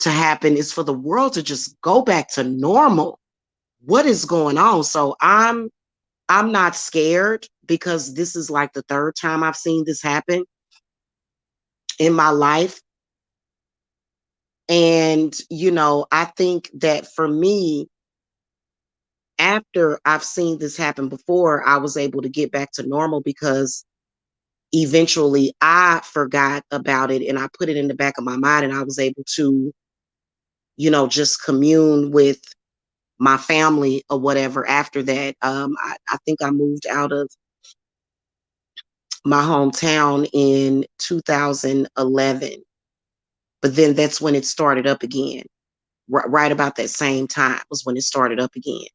to happen is for the world to just go back to normal. What is going on? So I'm not scared, because this is like the third time I've seen this happen in my life. And, I think that for me, after I've seen this happen before, I was able to get back to normal, because eventually I forgot about it and I put it in the back of my mind, and I was able to, just commune with my family or whatever after that. I think I moved out of my hometown in 2011, but then that's when it started up again. Right about that same time was when it started up again.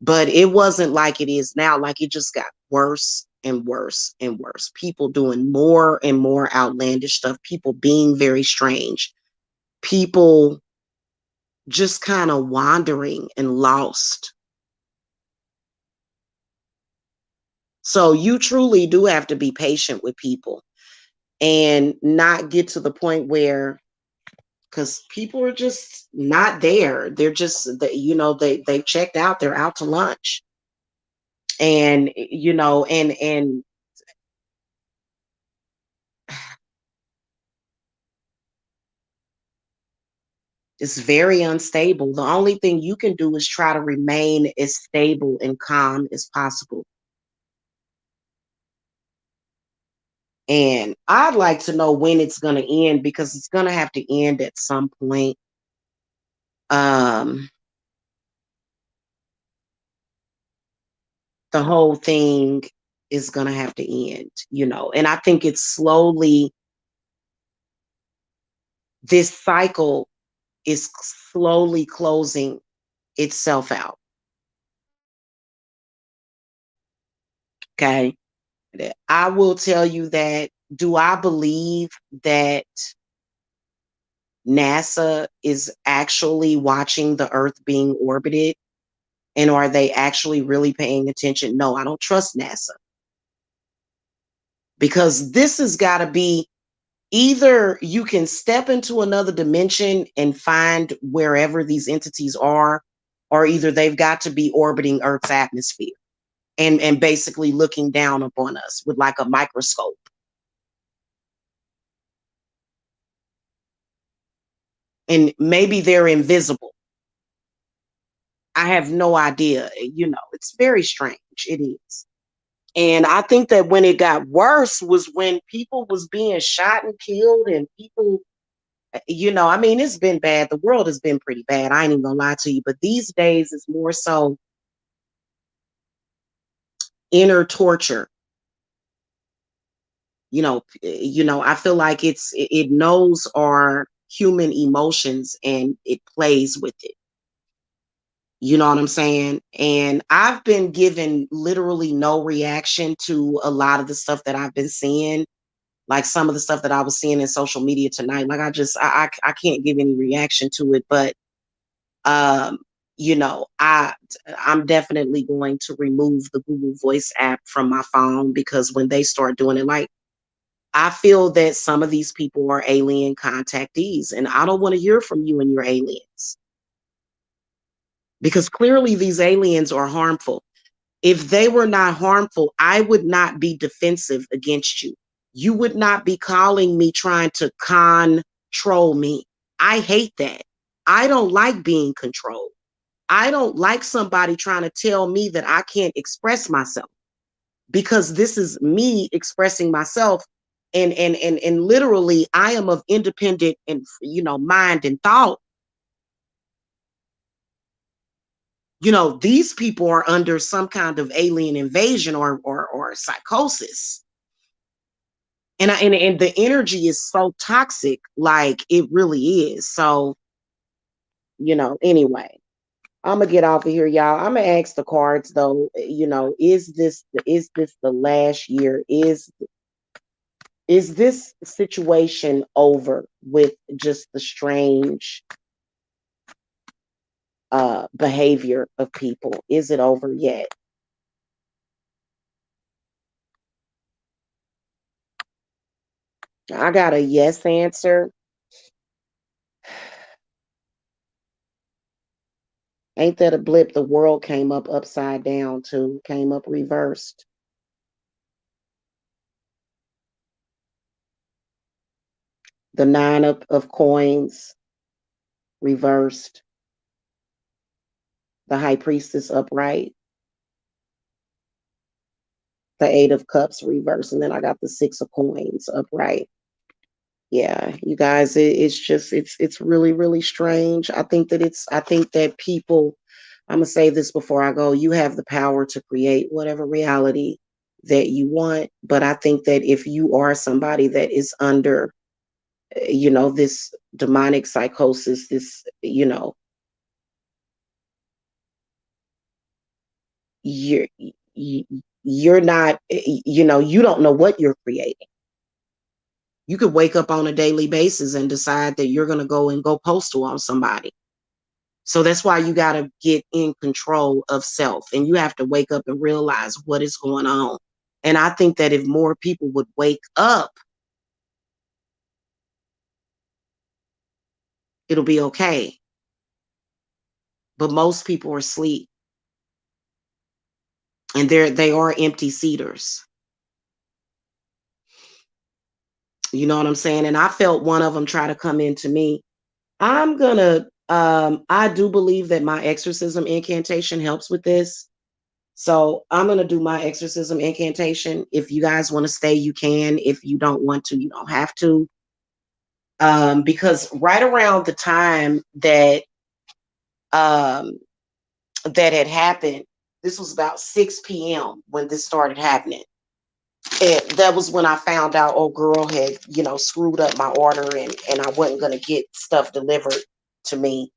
But it wasn't like it is now. Like, it just got worse and worse and worse. People doing more and more outlandish stuff. People being very strange. People just kind of wandering and lost. So you truly do have to be patient with people and not get to the point where, because people are just not there. They're just, they checked out. They're out to lunch, and and it's very unstable. The only thing you can do is try to remain as stable and calm as possible. And I'd like to know when it's going to end, because it's going to have to end at some point. Um, the whole thing. is going to have to end, you know. And I think it's slowly, this cycle is slowly closing itself out. Okay. I will tell you that, do I believe that NASA is actually watching the Earth being orbited? And are they actually really paying attention? No, I don't trust NASA, because this has got to be, either you can step into another dimension and find wherever these entities are, or either they've got to be orbiting Earth's atmosphere and basically looking down upon us with like a microscope. And maybe they're invisible. I have no idea. You know, it's very strange. It is. And I think that when it got worse was when people was being shot and killed, and people, you know, I mean, it's been bad. The world has been pretty bad. I ain't even gonna lie to you. But these days it's more so inner torture. I feel like it knows our human emotions and it plays with it. You know what I'm saying? And I've been given literally no reaction to a lot of the stuff that I've been seeing. Like some of the stuff that I was seeing in social media tonight. Like I can't give any reaction to it. But um, I'm definitely going to remove the Google Voice app from my phone, because when they start doing it, like, I feel that some of these people are alien contactees, and I don't want to hear from you and your aliens, because clearly these aliens are harmful. If they were not harmful, I would not be defensive against you. You would not be calling me trying to control me. I hate that. I don't like being controlled. I don't like somebody trying to tell me that I can't express myself, because this is me expressing myself, and literally I am of independent and, mind and thought. These people are under some kind of alien invasion or psychosis. And the energy is so toxic, like it really is. So, anyway, I'm gonna get off of here, y'all. I'm gonna ask the cards though, is this the last year? Is this situation over with just the strange behavior of people? Is it over yet? I got a yes answer. Ain't that a blip? The world came up upside down too, came up reversed. The nine of coins reversed. The high priestess upright. The eight of cups reversed. And then I got the six of coins upright. Yeah, you guys, it's just it's really, really strange. I think that people, I'm gonna say this before I go, you have the power to create whatever reality that you want. But I think that if you are somebody that is under, this demonic psychosis, this, you're you, you're not, you don't know what you're creating. You could wake up on a daily basis and decide that you're going to go postal on somebody. So that's why you got to get in control of self, and you have to wake up and realize what is going on. And I think that if more people would wake up, it'll be okay. But most people are asleep, and they are empty seaters. You know what I'm saying? And I felt one of them try to come into me. I do believe that my exorcism incantation helps with this. So I'm going to do my exorcism incantation. If you guys want to stay, you can. If you don't want to, you don't have to. Because right around the time um, that had happened, this was about 6 p.m. when this started happening. And that was when I found out, oh, girl had, screwed up my order, and I wasn't going to get stuff delivered to me.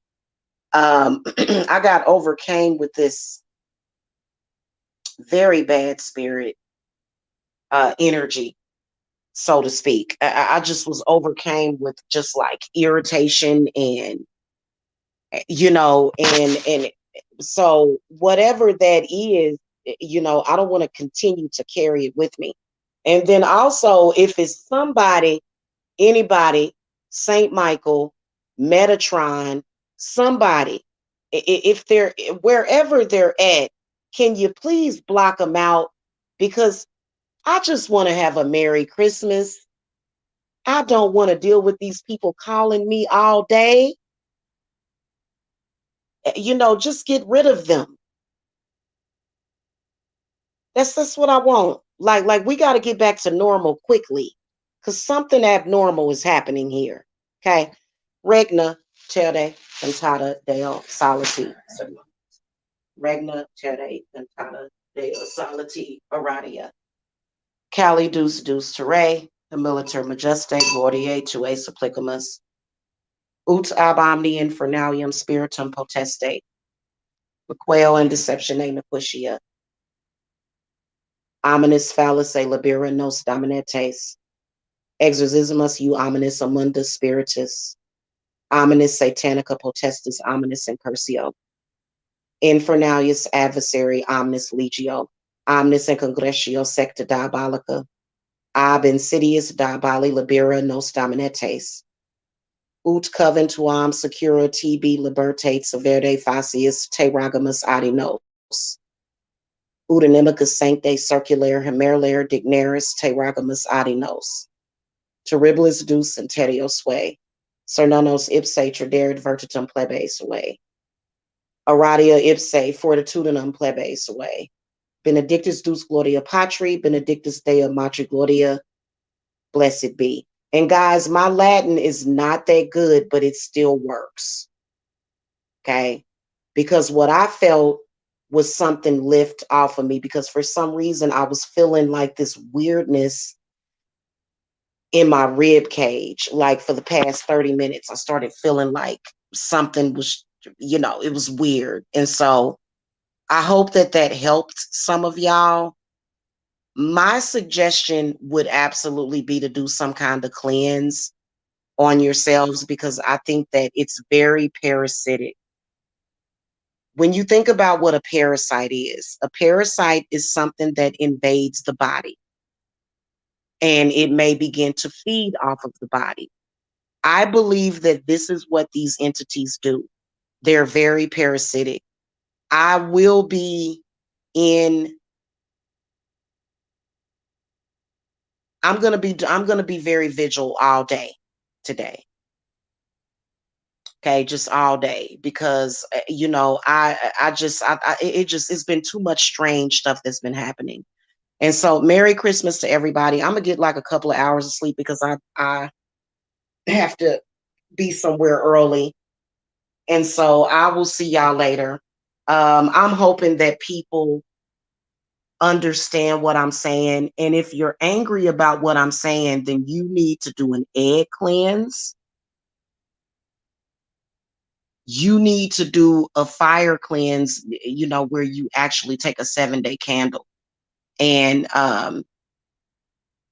I got overcame with this very bad spirit, energy, so to speak. I just was overcame with just like irritation, and and so whatever that is, I don't want to continue to carry it with me. And then also, if it's somebody, anybody, Saint Michael, Metatron, somebody, if they're wherever they're at, can you please block them out? Because I just want to have a Merry Christmas. I don't want to deal with these people calling me all day. Just get rid of them. That's what I want. Like we got to get back to normal quickly, because something abnormal is happening here. Okay, Regna Tere Cantata Deo Soliti. Regna Tere Cantata Deo Soliti Aradia. Cali Deuce Deuce Tere, the Militer Majeste Gordier Tue Supplicamus. Ut ab omni infernalium spiritum poteste. Quail and deception nequistia. Ominous phallus e libera nos dominates. Exorcismus u omnis amunda spiritus. Ominous satanica potestis omnis incursio. Infernalius adversary omnis legio. Omnis in congresio secta diabolica. Ab insidious diaboli libera nos dominates. Ut coventuam secura tibi libertates verde facius te ragamus adinos. Ut inimicus sancte circulaire hemerlaire dignaris te ragamus adinos. Terribilis deus interio sue. Cernonos ipse traderit vertitum plebes sue. Aradia ipse fortitudinum plebes sue. Benedictus deus gloria patri, benedictus dea matri gloria, blessed be. And guys, my Latin is not that good, but it still works. Okay? Because what I felt was something lift off of me, because for some reason I was feeling like this weirdness in my rib cage. Like for the past 30 minutes, I started feeling like something was, it was weird. And so I hope that helped some of y'all. My suggestion would absolutely be to do some kind of cleanse on yourselves, because I think that it's very parasitic. When you think about what a parasite is something that invades the body, and it may begin to feed off of the body. I believe that this is what these entities do. They're very parasitic. I will be in I'm going to be very vigilant all day today. Okay, just all day, because it's been too much strange stuff that's been happening. And so Merry Christmas to everybody. I'm going to get like a couple of hours of sleep, because I have to be somewhere early. And so I will see y'all later. I'm hoping that people understand what I'm saying. And if you're angry about what I'm saying, then you need to do an egg cleanse. You need to do a fire cleanse, where you actually take a 7-day candle and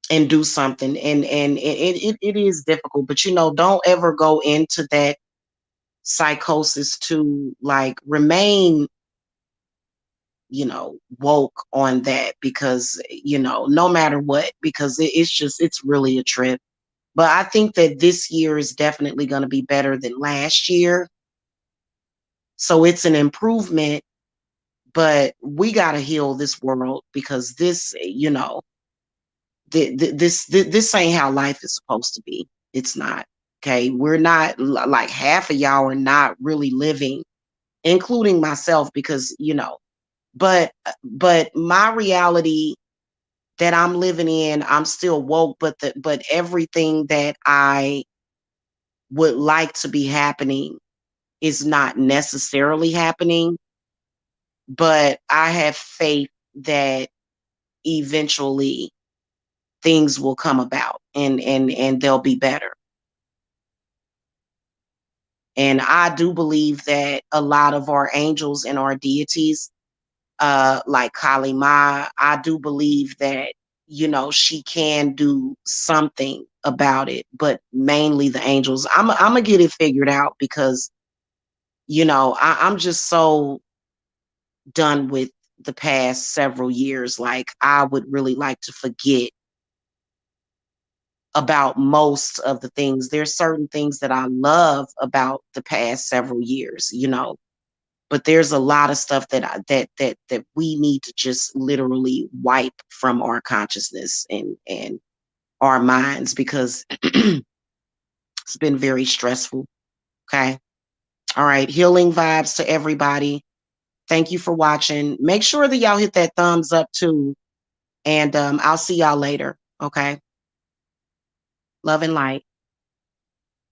do something. And it is difficult, but don't ever go into that psychosis to like remain woke on that, because no matter what, because it's really a trip. But I think that this year is definitely going to be better than last year, so it's an improvement. But we got to heal this world, because this this ain't how life is supposed to be. It's not. Okay, we're not, like half of y'all are not really living, including myself, because but my reality that I'm living in, I'm still woke, but everything that I would like to be happening is not necessarily happening. But I have faith that eventually things will come about, and they'll be better. And I do believe that a lot of our angels and our deities, like Kali Ma, I do believe that, she can do something about it, but mainly the angels. I'm gonna get it figured out because, I'm just so done with the past several years. Like, I would really like to forget about most of the things. There's certain things that I love about the past several years, but there's a lot of stuff that we need to just literally wipe from our consciousness and our minds, because it's been very stressful. Okay. All right. Healing vibes to everybody. Thank you for watching. Make sure that y'all hit that thumbs up too. And I'll see y'all later. Okay. Love and light.